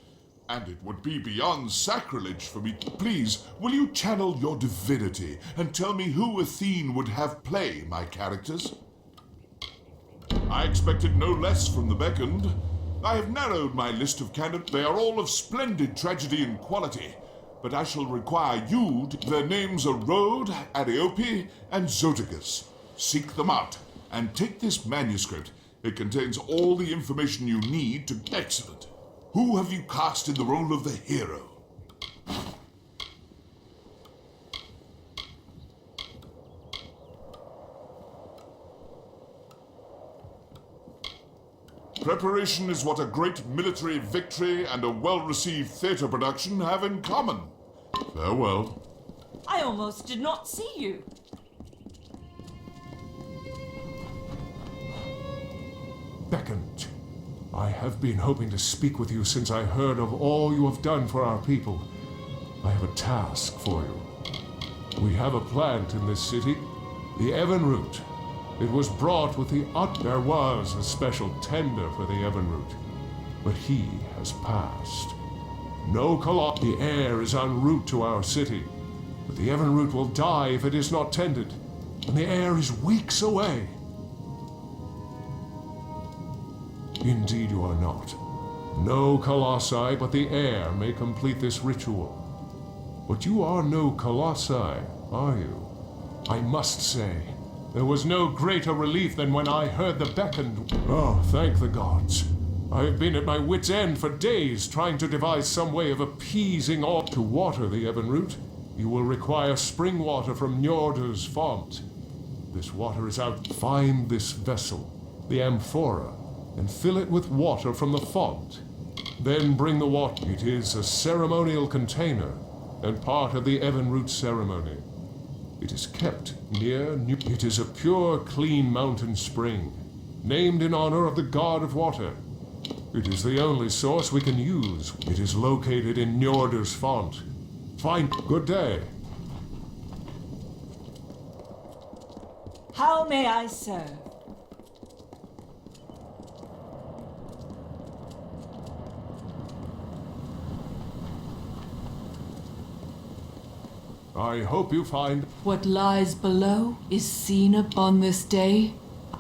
And it would be beyond sacrilege for me. Please, will you channel your divinity and tell me who Athene would have play my characters? I expected no less from the beckoned. I have narrowed my list of candidates. They are all of splendid tragedy and quality. but I shall require you to... Their names are Rhode, Ariope, and Zoticus. Seek them out, and take this manuscript. It contains all the information you need to... Excellent. Who have you cast in the role of the hero? Preparation is what a great military victory and a well-received theater production have in common. Farewell. I almost did not see you. Beckoned. I have been hoping to speak with you since I heard of all you have done for our people. I have a task for you. We have a plant in this city, the Evan root. It was brought with the There was a special tender for the Evan root, but he has passed. No The heir is en route to our city, but the Evan root will die if it is not tended, and the heir is weeks away. Indeed you are not. No Colossi, but the heir may complete this ritual. But you are no Colossi, are you? I must say, there was no greater relief than when I heard the beckoned. Oh, thank the gods. I have been at my wit's end for days trying to devise some way of appeasing all. To water the Evan root, you will require spring water from Njordr's font. This water is out. Find this vessel, the amphora, and fill it with water from the font. Then bring the water. It is a ceremonial container and part of the Evan root ceremony. It is kept near It is a pure, clean mountain spring, named in honor of the god of water. It is the only source we can use. It is located in Njordr's font. Find. Good day. How may I serve? I hope you find... What lies below is seen upon this day.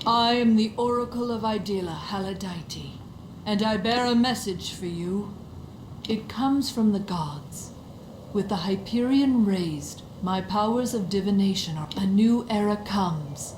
I am the Oracle of Idela Haladite, and I bear a message for you. It comes from the gods. With the Hyperion raised, my powers of divination are... A new era comes.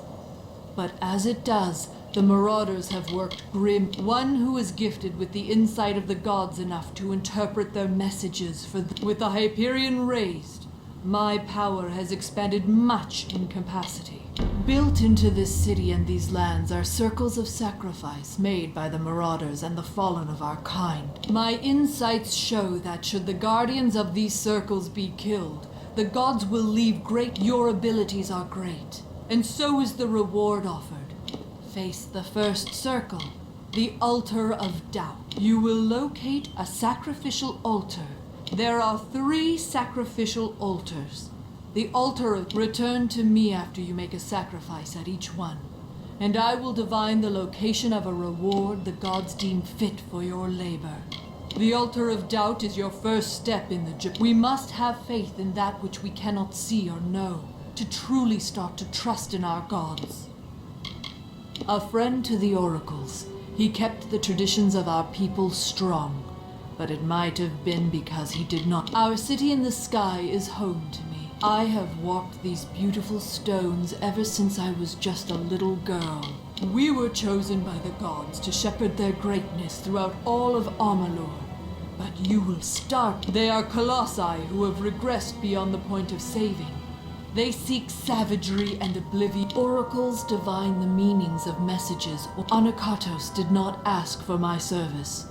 But as it does, the Marauders have worked grim. One who is gifted with the insight of the gods enough to interpret their messages for with the Hyperion raised, my power has expanded much in capacity. Built into this city and these lands are circles of sacrifice made by the Marauders and the fallen of our kind. My insights show that should the guardians of these circles be killed, the gods will leave great. Your abilities are great, and so is the reward offered. Face the first circle, the Altar of Doubt. You will locate a sacrificial altar. There are 3 sacrificial altars. The altar of... Return to me after you make a sacrifice at each one, and I will divine the location of a reward the gods deem fit for your labor. The altar of doubt is your first step in the journey. We must have faith in that which we cannot see or know, to truly start to trust in our gods. A friend to the oracles, he kept the traditions of our people strong. But it might have been because he did not. Our city in the sky is home to me. I have walked these beautiful stones ever since I was just a little girl. We were chosen by the gods to shepherd their greatness throughout all of Amalur. But you will start. They are colossi who have regressed beyond the point of saving. They seek savagery and oblivion. Oracles divine the meanings of messages. Anakatos did not ask for my service.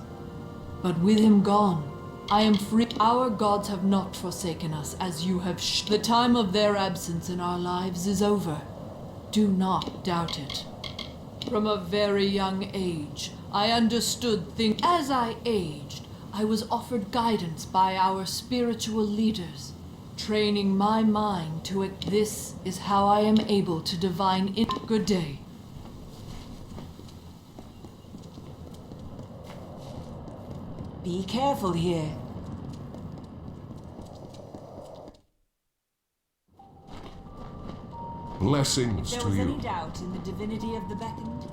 But with him gone, I am free. Our gods have not forsaken us as you have The time of their absence in our lives is over. Do not doubt it. From a very young age, I understood things. As I aged, I was offered guidance by our spiritual leaders, training my mind to it. This is how I am able to divine in. Good day. Be careful here. Blessings If there to was you. any doubt in the divinity of the beckoned,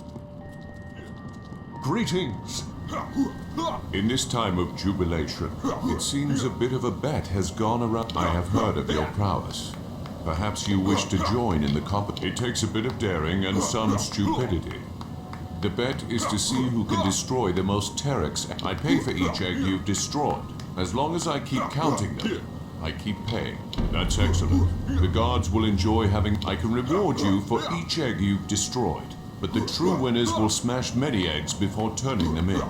Greetings. In this time of jubilation, it seems a bit of a bet has gone around. I have heard of your prowess. Perhaps you wish to join in the competition. It takes a bit of daring and some stupidity. The bet is to see who can destroy the most Terex. I pay for each egg you've destroyed. As long as I keep counting them, I keep paying. That's excellent. The guards will enjoy having... I can reward you for each egg you've destroyed, but the true winners will smash many eggs before turning them in.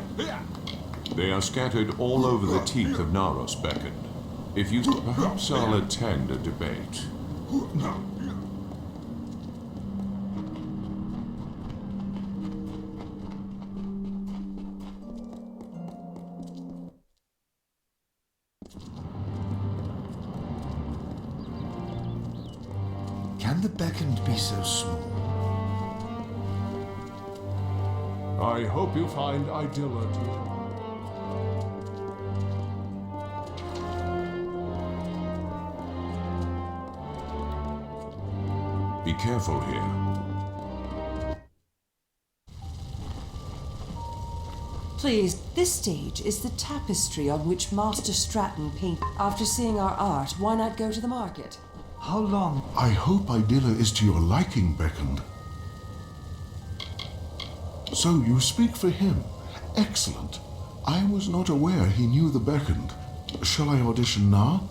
They are scattered all over the teeth of Naros beckoned. If you... Perhaps I'll attend a debate. Can the beckoned be so small? I hope you find Idilla to... Be careful here. Please, this stage is the tapestry on which Master Stratton painted. After seeing our art, why not go to the market? How long? I hope Idilla is to your liking, Beckoned. So you speak for him. Excellent. I was not aware he knew the Beckoned. Shall I audition now?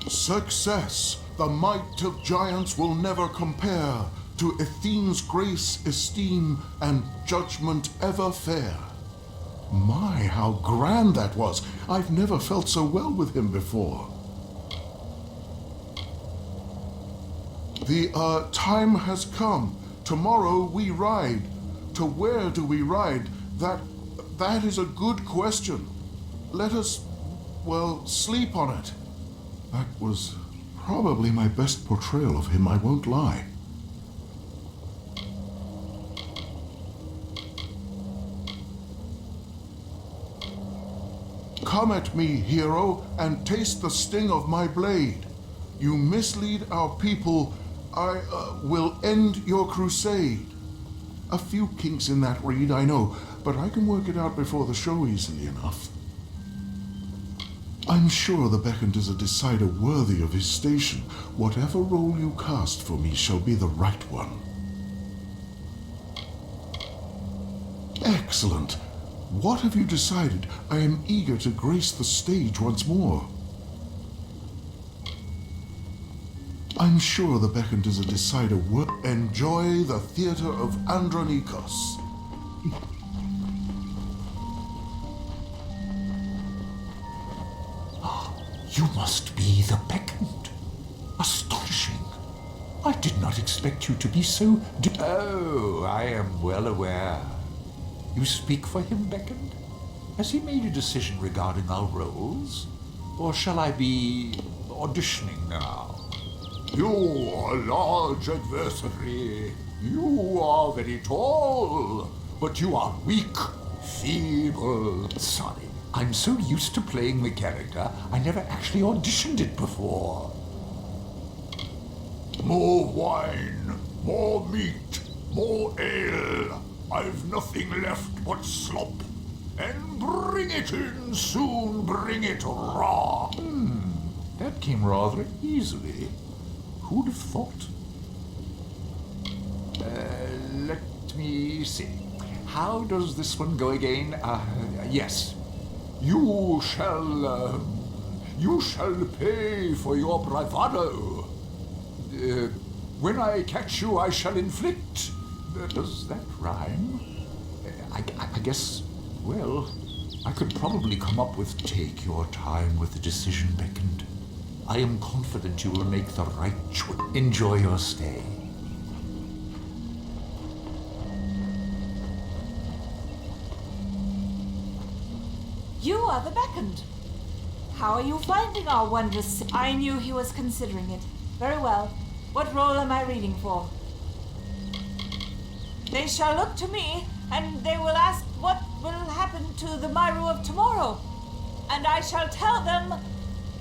Success! The might of giants will never compare to Athene's grace, esteem, and judgment ever fair. My, how grand that was! I've never felt so well with him before. The time has come. Tomorrow we ride. To where do we ride? That is a good question. Let us, well, sleep on it. That was probably my best portrayal of him, I won't lie. Come at me, hero, and taste the sting of my blade. You mislead our people, I will end your crusade. A few kinks in that reed, I know, but I can work it out before the show easily enough. I'm sure the Beckoned is a decider worthy of his station. Whatever role you cast for me shall be the right one. Excellent. What have you decided? I am eager to grace the stage once more. I'm sure the Beckoned is a decider enjoy the theater of Andronikos. You must be the Beckoned. Astonishing. I did not expect you to be so... Oh, I am well aware. You speak for him, Beckoned? Has he made a decision regarding our roles? Or shall I be auditioning now? You are a large adversary. You are very tall, but you are weak, feeble. Sorry, I'm so used to playing the character, I never actually auditioned it before. More wine, more meat, more ale. I've nothing left but slop. And bring it in soon, bring it raw. That came rather easily. Who'd have thought? Let me see. How does this one go again? Yes. You shall pay for your bravado. When I catch you, I shall inflict. Does that rhyme? I guess, well, I could probably come up with take your time with the decision, Beckoned. I am confident you will make the right choice. Enjoy your stay. You are the Beckoned. How are you finding our wondrous... I knew he was considering it. Very well. What role am I reading for? They shall look to me, and they will ask what will happen to the Myru of tomorrow. And I shall tell them...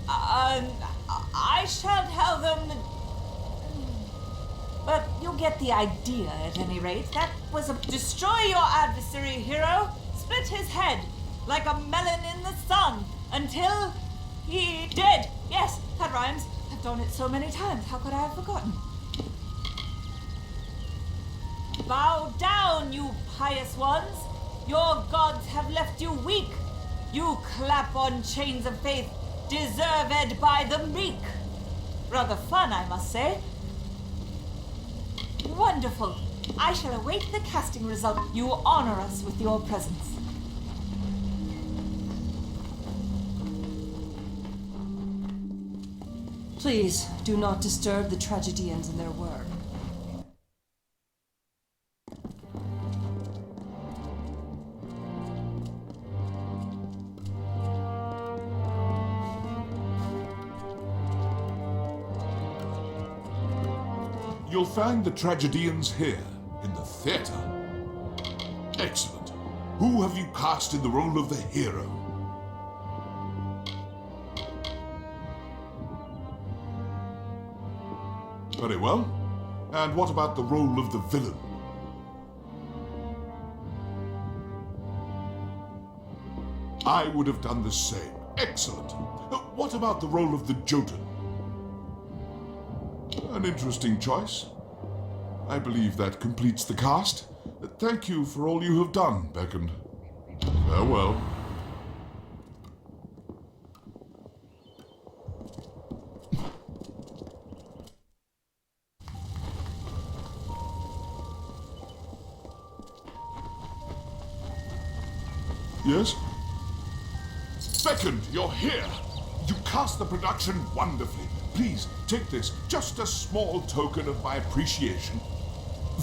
I shall tell them... But you'll get the idea, at any rate. That was a destroy your adversary, hero. Split his head like a melon in the sun until he dead. Yes, that rhymes. I've done it so many times. How could I have forgotten? Bow down, you pious ones. Your gods have left you weak. You clap on chains of faith, deserved by the meek. Rather fun, I must say. Wonderful. I shall await the casting result. You honor us with your presence. Please, do not disturb the tragedians in their work. You'll find the tragedians here, in the theater. Excellent. Who have you cast in the role of the hero? Very well. And what about the role of the villain? I would have done the same. Excellent. What about the role of the Jotun? An interesting choice. I believe that completes the cast. Thank you for all you have done, Beckon. Farewell. Yes? Beckon, you're here! You cast the production wonderfully. Please, take this, just a small token of my appreciation.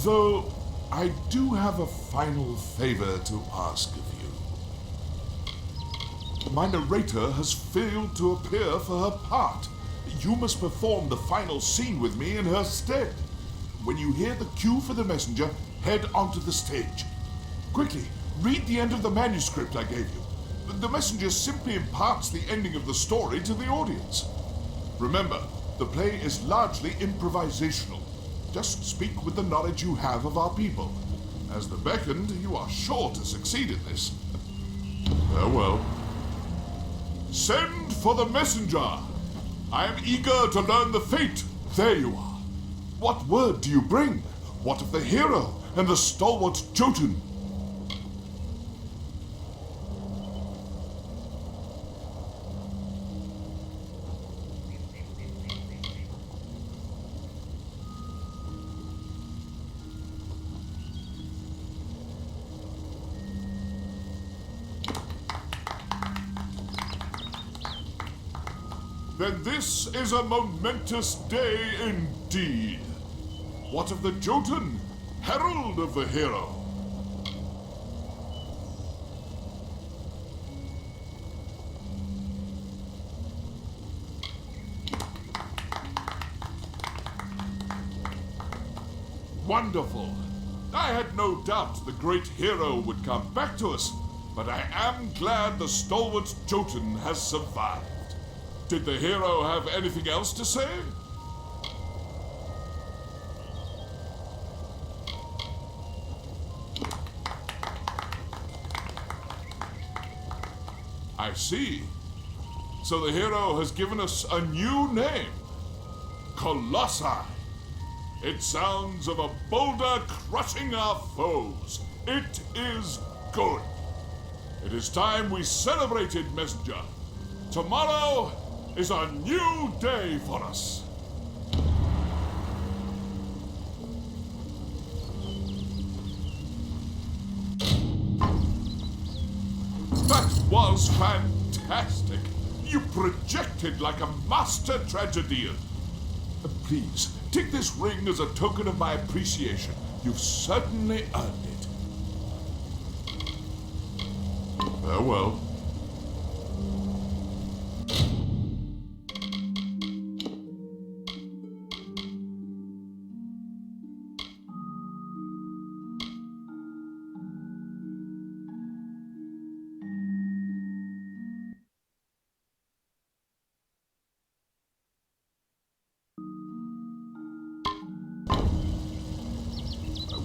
Though, I do have a final favor to ask of you. My narrator has failed to appear for her part. You must perform the final scene with me in her stead. When you hear the cue for the messenger, head onto the stage. Quickly, read the end of the manuscript I gave you. The messenger simply imparts the ending of the story to the audience. Remember, the play is largely improvisational. Just speak with the knowledge you have of our people. As the beckoned, you are sure to succeed in this. Farewell. Send for the messenger! I am eager to learn the fate. There you are. What word do you bring? What of the hero and the stalwart Jotun? Then this is a momentous day indeed. What of the Jotun, herald of the hero? Wonderful. I had no doubt the great hero would come back to us, but I am glad the stalwart Jotun has survived. Did the hero have anything else to say? I see. So the hero has given us a new name. Colossi. It sounds of a boulder crushing our foes. It is good. It is time we celebrated, Messenger. Tomorrow is a new day for us. That was fantastic. You projected like a master tragedian. Please, take this ring as a token of my appreciation. You've certainly earned it. Farewell.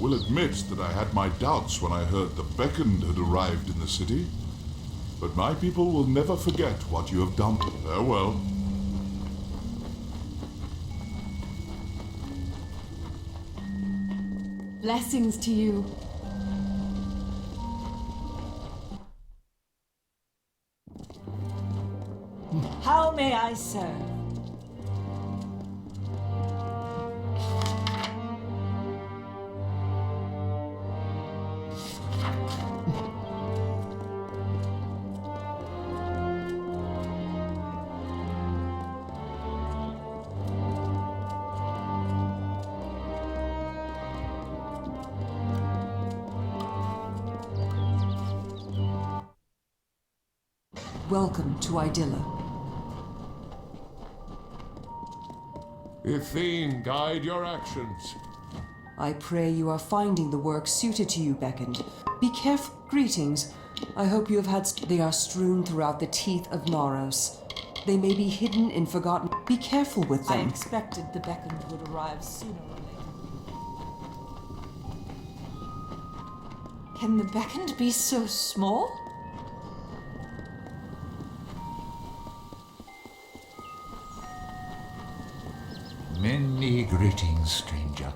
will admit that I had my doubts when I heard the Beckoned had arrived in the city. But my people will never forget what you have done. Farewell. Blessings to you. How may I serve? Welcome to Idylla. Ithene, guide your actions. I pray you are finding the work suited to you, Beckoned. Be careful. Greetings. I hope you have had. They are strewn throughout the teeth of Maros. They may be hidden and forgotten. Be careful with I them. expected the Beckoned would arrive sooner or later. Can the Beckoned be so small? Many greetings, stranger.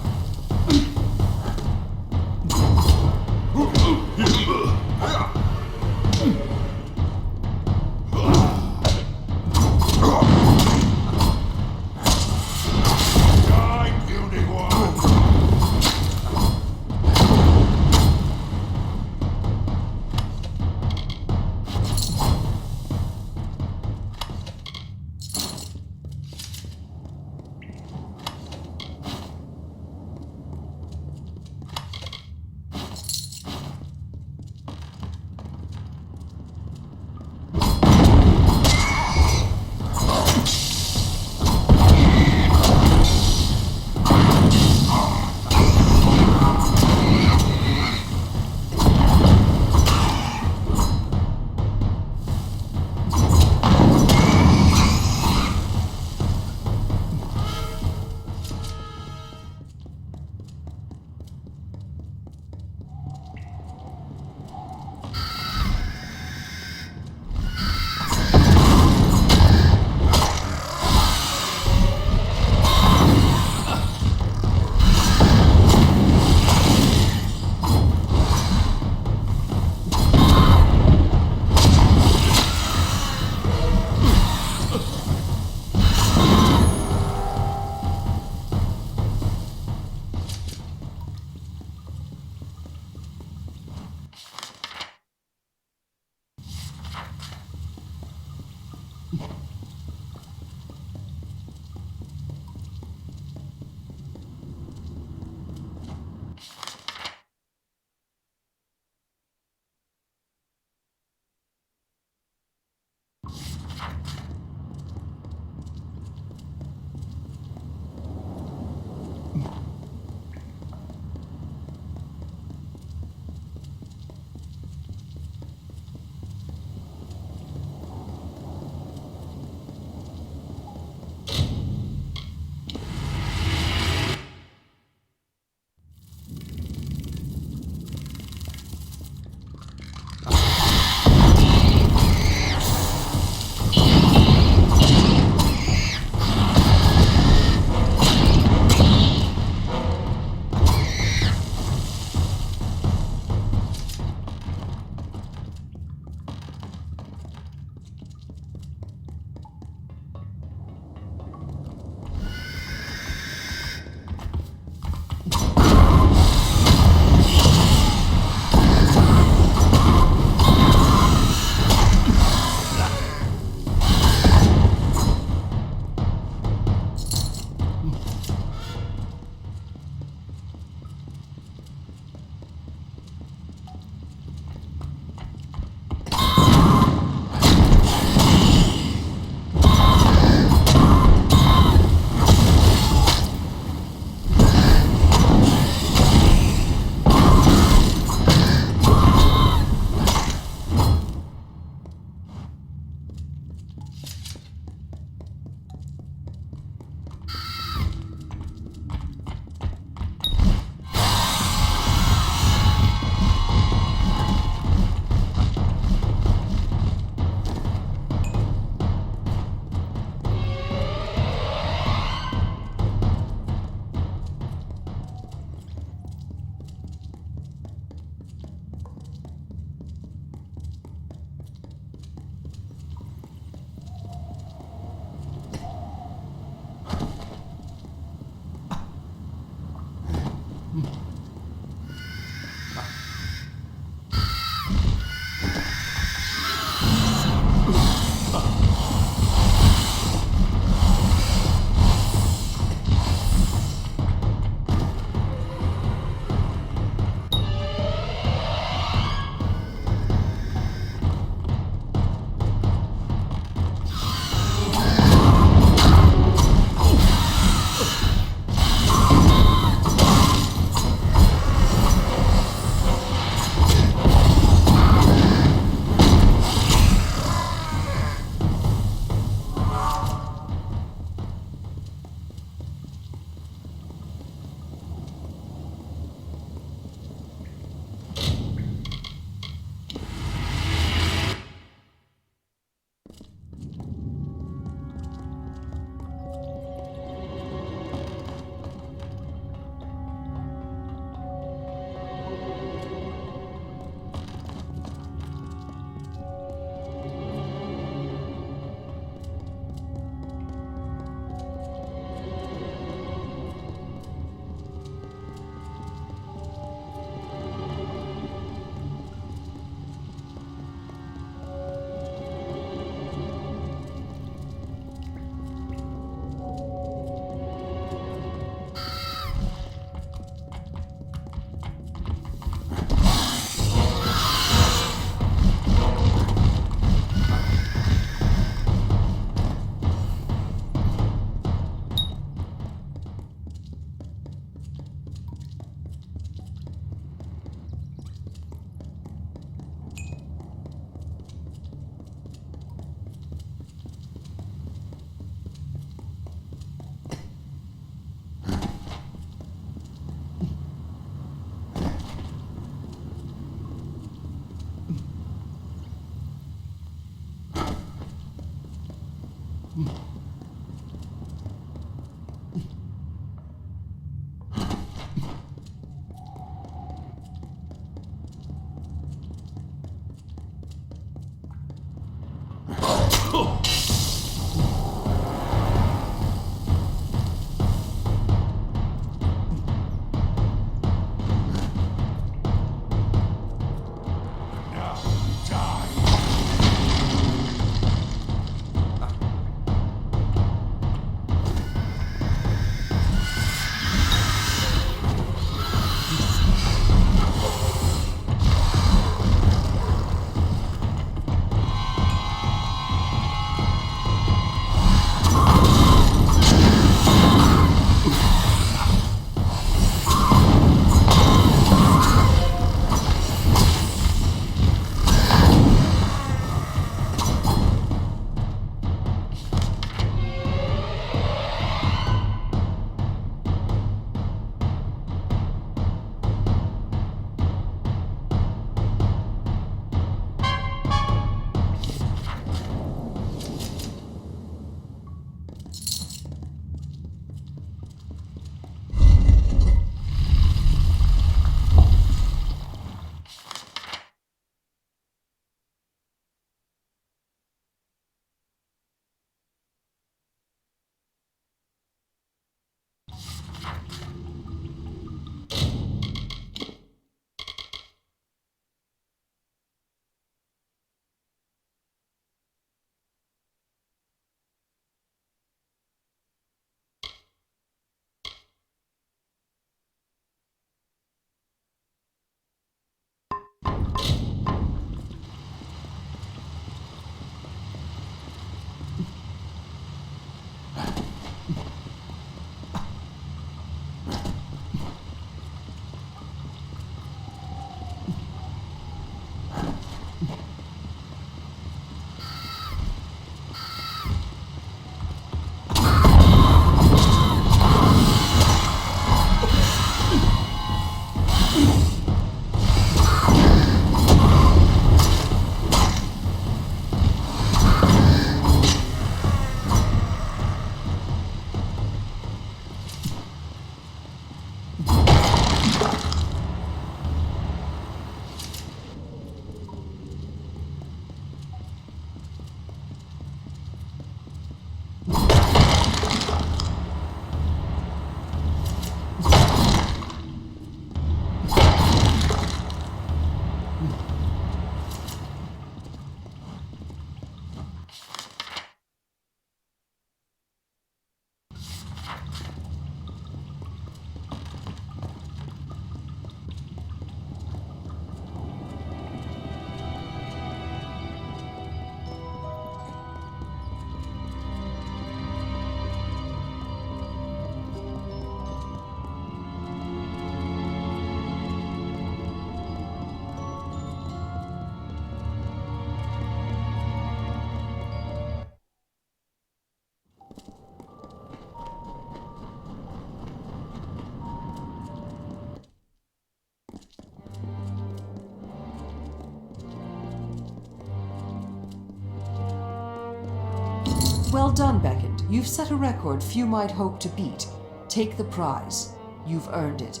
Well done, Beckoned. You've set a record few might hope to beat. Take the prize. You've earned it.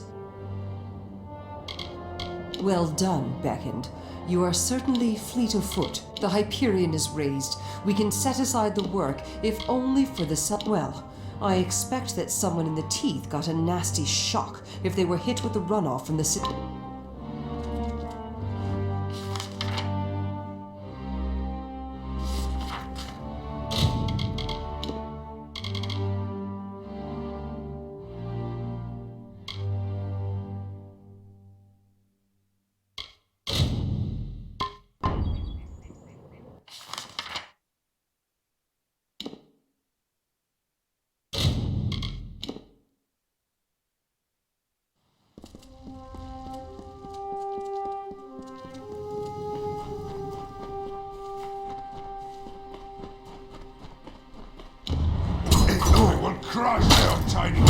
Well done, Beckoned. You are certainly fleet of foot. The Hyperion is raised. We can set aside the work, if only for the well, I expect that someone in the teeth got a nasty shock if they were hit with the runoff from the city. I will crush your tiny...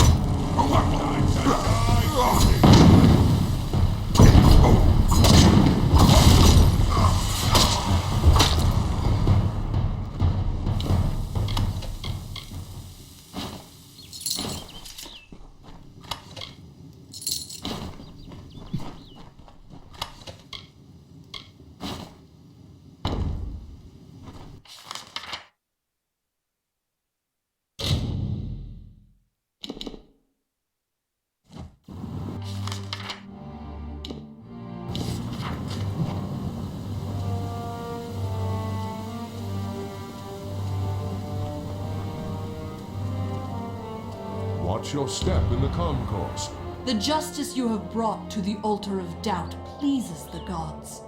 Watch your step in the concourse. The justice you have brought to the altar of doubt pleases the gods.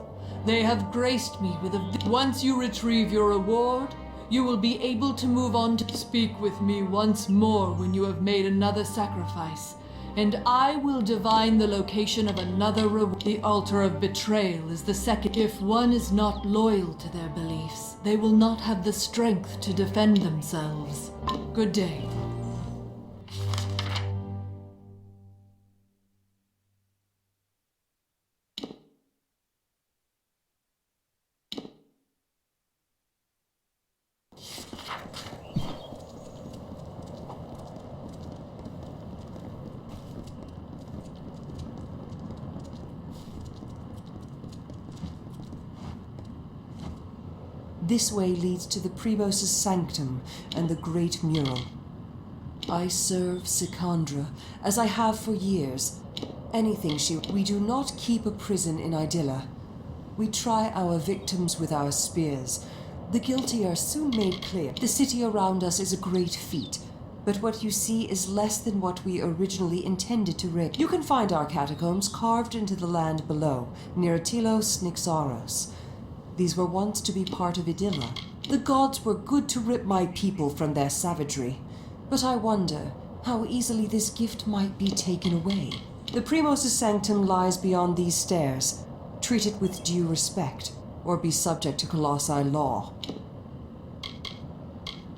They have graced me with a... Once you retrieve your reward, you will be able to move on to speak with me once more when you have made another sacrifice. And I will divine the location of another reward. The altar of betrayal is the second. If one is not loyal to their beliefs, they will not have the strength to defend themselves. Good day. This way leads to the Primos' sanctum and the Great Mural. I serve Sikandra, as I have for years. Anything she... We do not keep a prison in Idylla. We try our victims with our spears. The guilty are soon made clear. The city around us is a great feat, but what you see is less than what we originally intended to raid. You can find our catacombs carved into the land below, near Atilos Nixaros. These were once to be part of Idylla. The gods were good to rip my people from their savagery, but I wonder how easily this gift might be taken away. The Primos' sanctum lies beyond these stairs. Treat it with due respect, or be subject to Colossi law.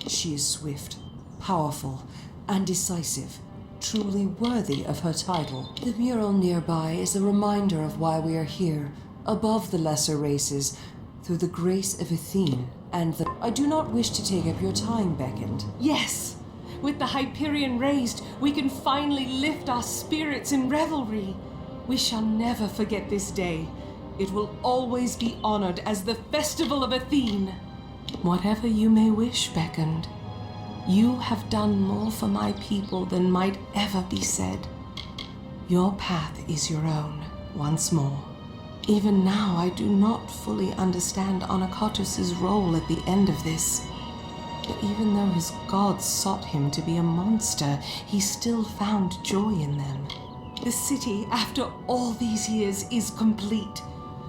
She is swift, powerful, and decisive, truly worthy of her title. The mural nearby is a reminder of why we are here, above the lesser races, through the grace of Athene and the... I do not wish to take up your time, Beckoned. Yes! With the Hyperion raised, we can finally lift our spirits in revelry. We shall never forget this day. It will always be honored as the Festival of Athene. Whatever you may wish, Beckoned, you have done more for my people than might ever be said. Your path is your own, once more. Even now, I do not fully understand Anakotos' role at the end of this. But even though his gods sought him to be a monster, he still found joy in them. The city, after all these years, is complete.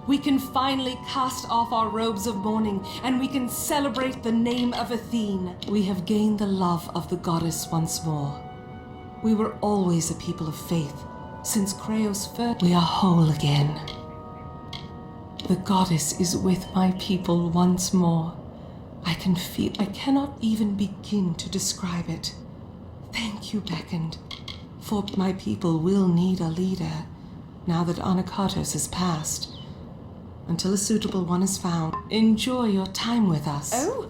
We can finally cast off our robes of mourning, and we can celebrate the name of Athene. We have gained the love of the goddess once more. We were always a people of faith. Since Kreos first, we are whole again. The goddess is with my people once more. I can feel... I cannot even begin to describe it. Thank you, Beckoned. For my people will need a leader, now that Anakotos has passed. Until a suitable one is found, enjoy your time with us. Oh?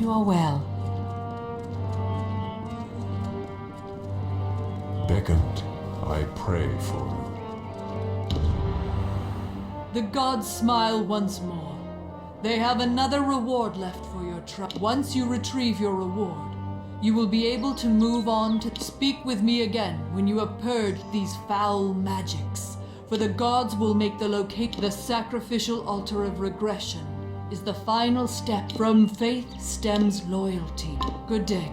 you are well. Beckoned, I pray for you. The gods smile once more. They have another reward left for your trouble. Once you retrieve your reward, you will be able to move on to speak with me again when you have purged these foul magics. For the gods will make the sacrificial altar of regression is the final step. From faith stems loyalty. Good day.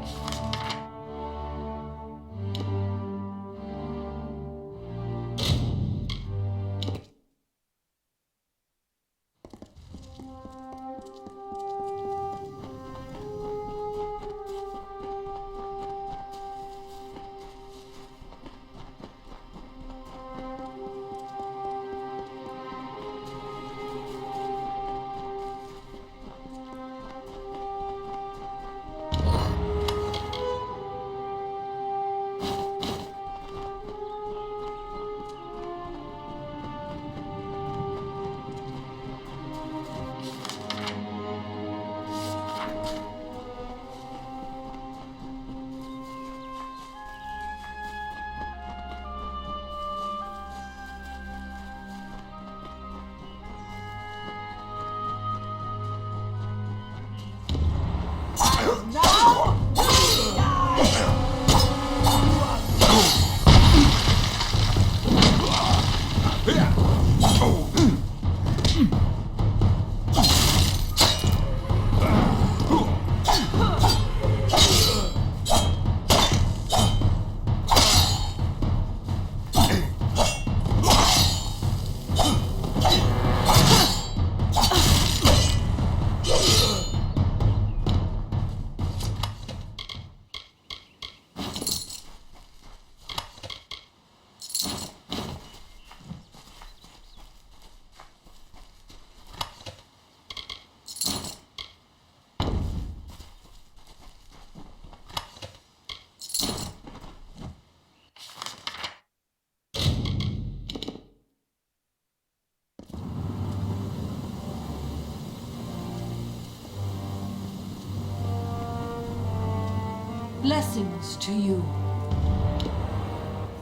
Blessings to you.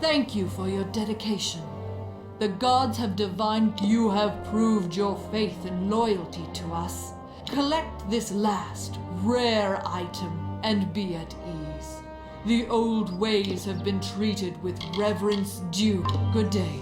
Thank you for your dedication. The gods have divined you have proved your faith and loyalty to us. Collect this last, rare item and be at ease. The old ways have been treated with reverence due. Good day.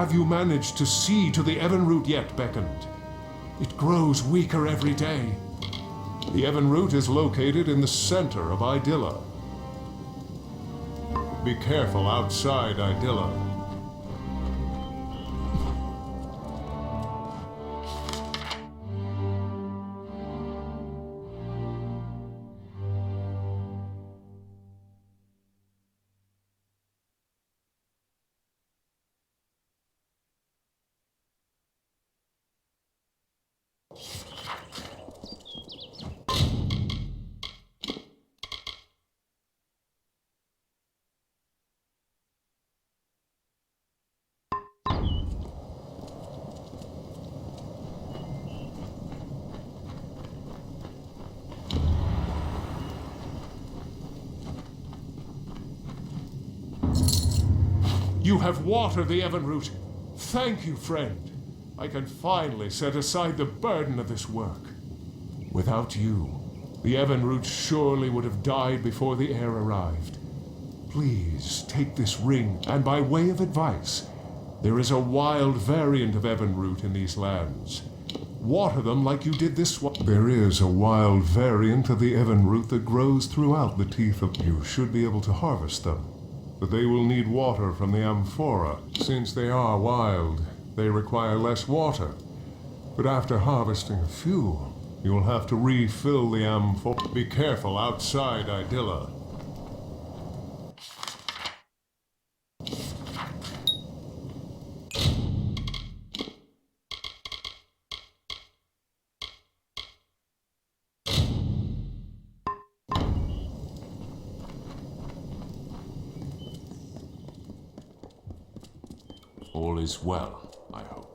have you managed to see to the Evenroot yet, Beckoned? It grows weaker every day. The Evenroot is located in the center of Idylla. Be careful outside Idylla. You have watered the Evenroot. Thank you, friend. I can finally set aside the burden of this work. Without you, the Evenroot surely would have died before the heir arrived. Please take this ring, and by way of advice, there is a wild variant of Evenroot in these lands. Water them like you did this one. There is a wild variant of the Evenroot that grows throughout the teeth of... You should be able to harvest them. But they will need water from the amphora. Since they are wild, they require less water. But after harvesting a few, you will have to refill the amphora. Be careful outside Idylla. All is well, I hope.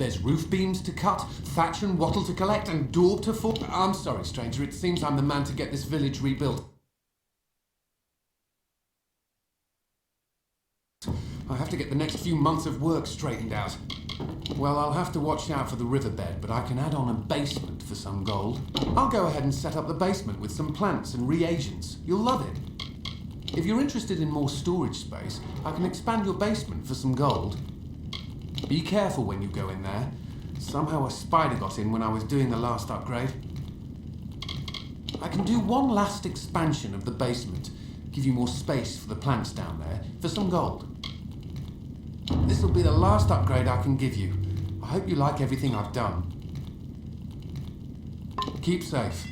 There's roof beams to cut, thatch and wattle to collect, and daub to form. I'm sorry, stranger. It seems I'm the man to get this village rebuilt. I have to get the next few months of work straightened out. Well, I'll have to watch out for the riverbed, but I can add on a basement for some gold. I'll go ahead and set up the basement with some plants and reagents. You'll love it. If you're interested in more storage space, I can expand your basement for some gold. Be careful when you go in there. Somehow a spider got in when I was doing the last upgrade. I can do one last expansion of the basement, give you more space for the plants down there, for some gold. This will be the last upgrade I can give you. I hope you like everything I've done. Keep safe.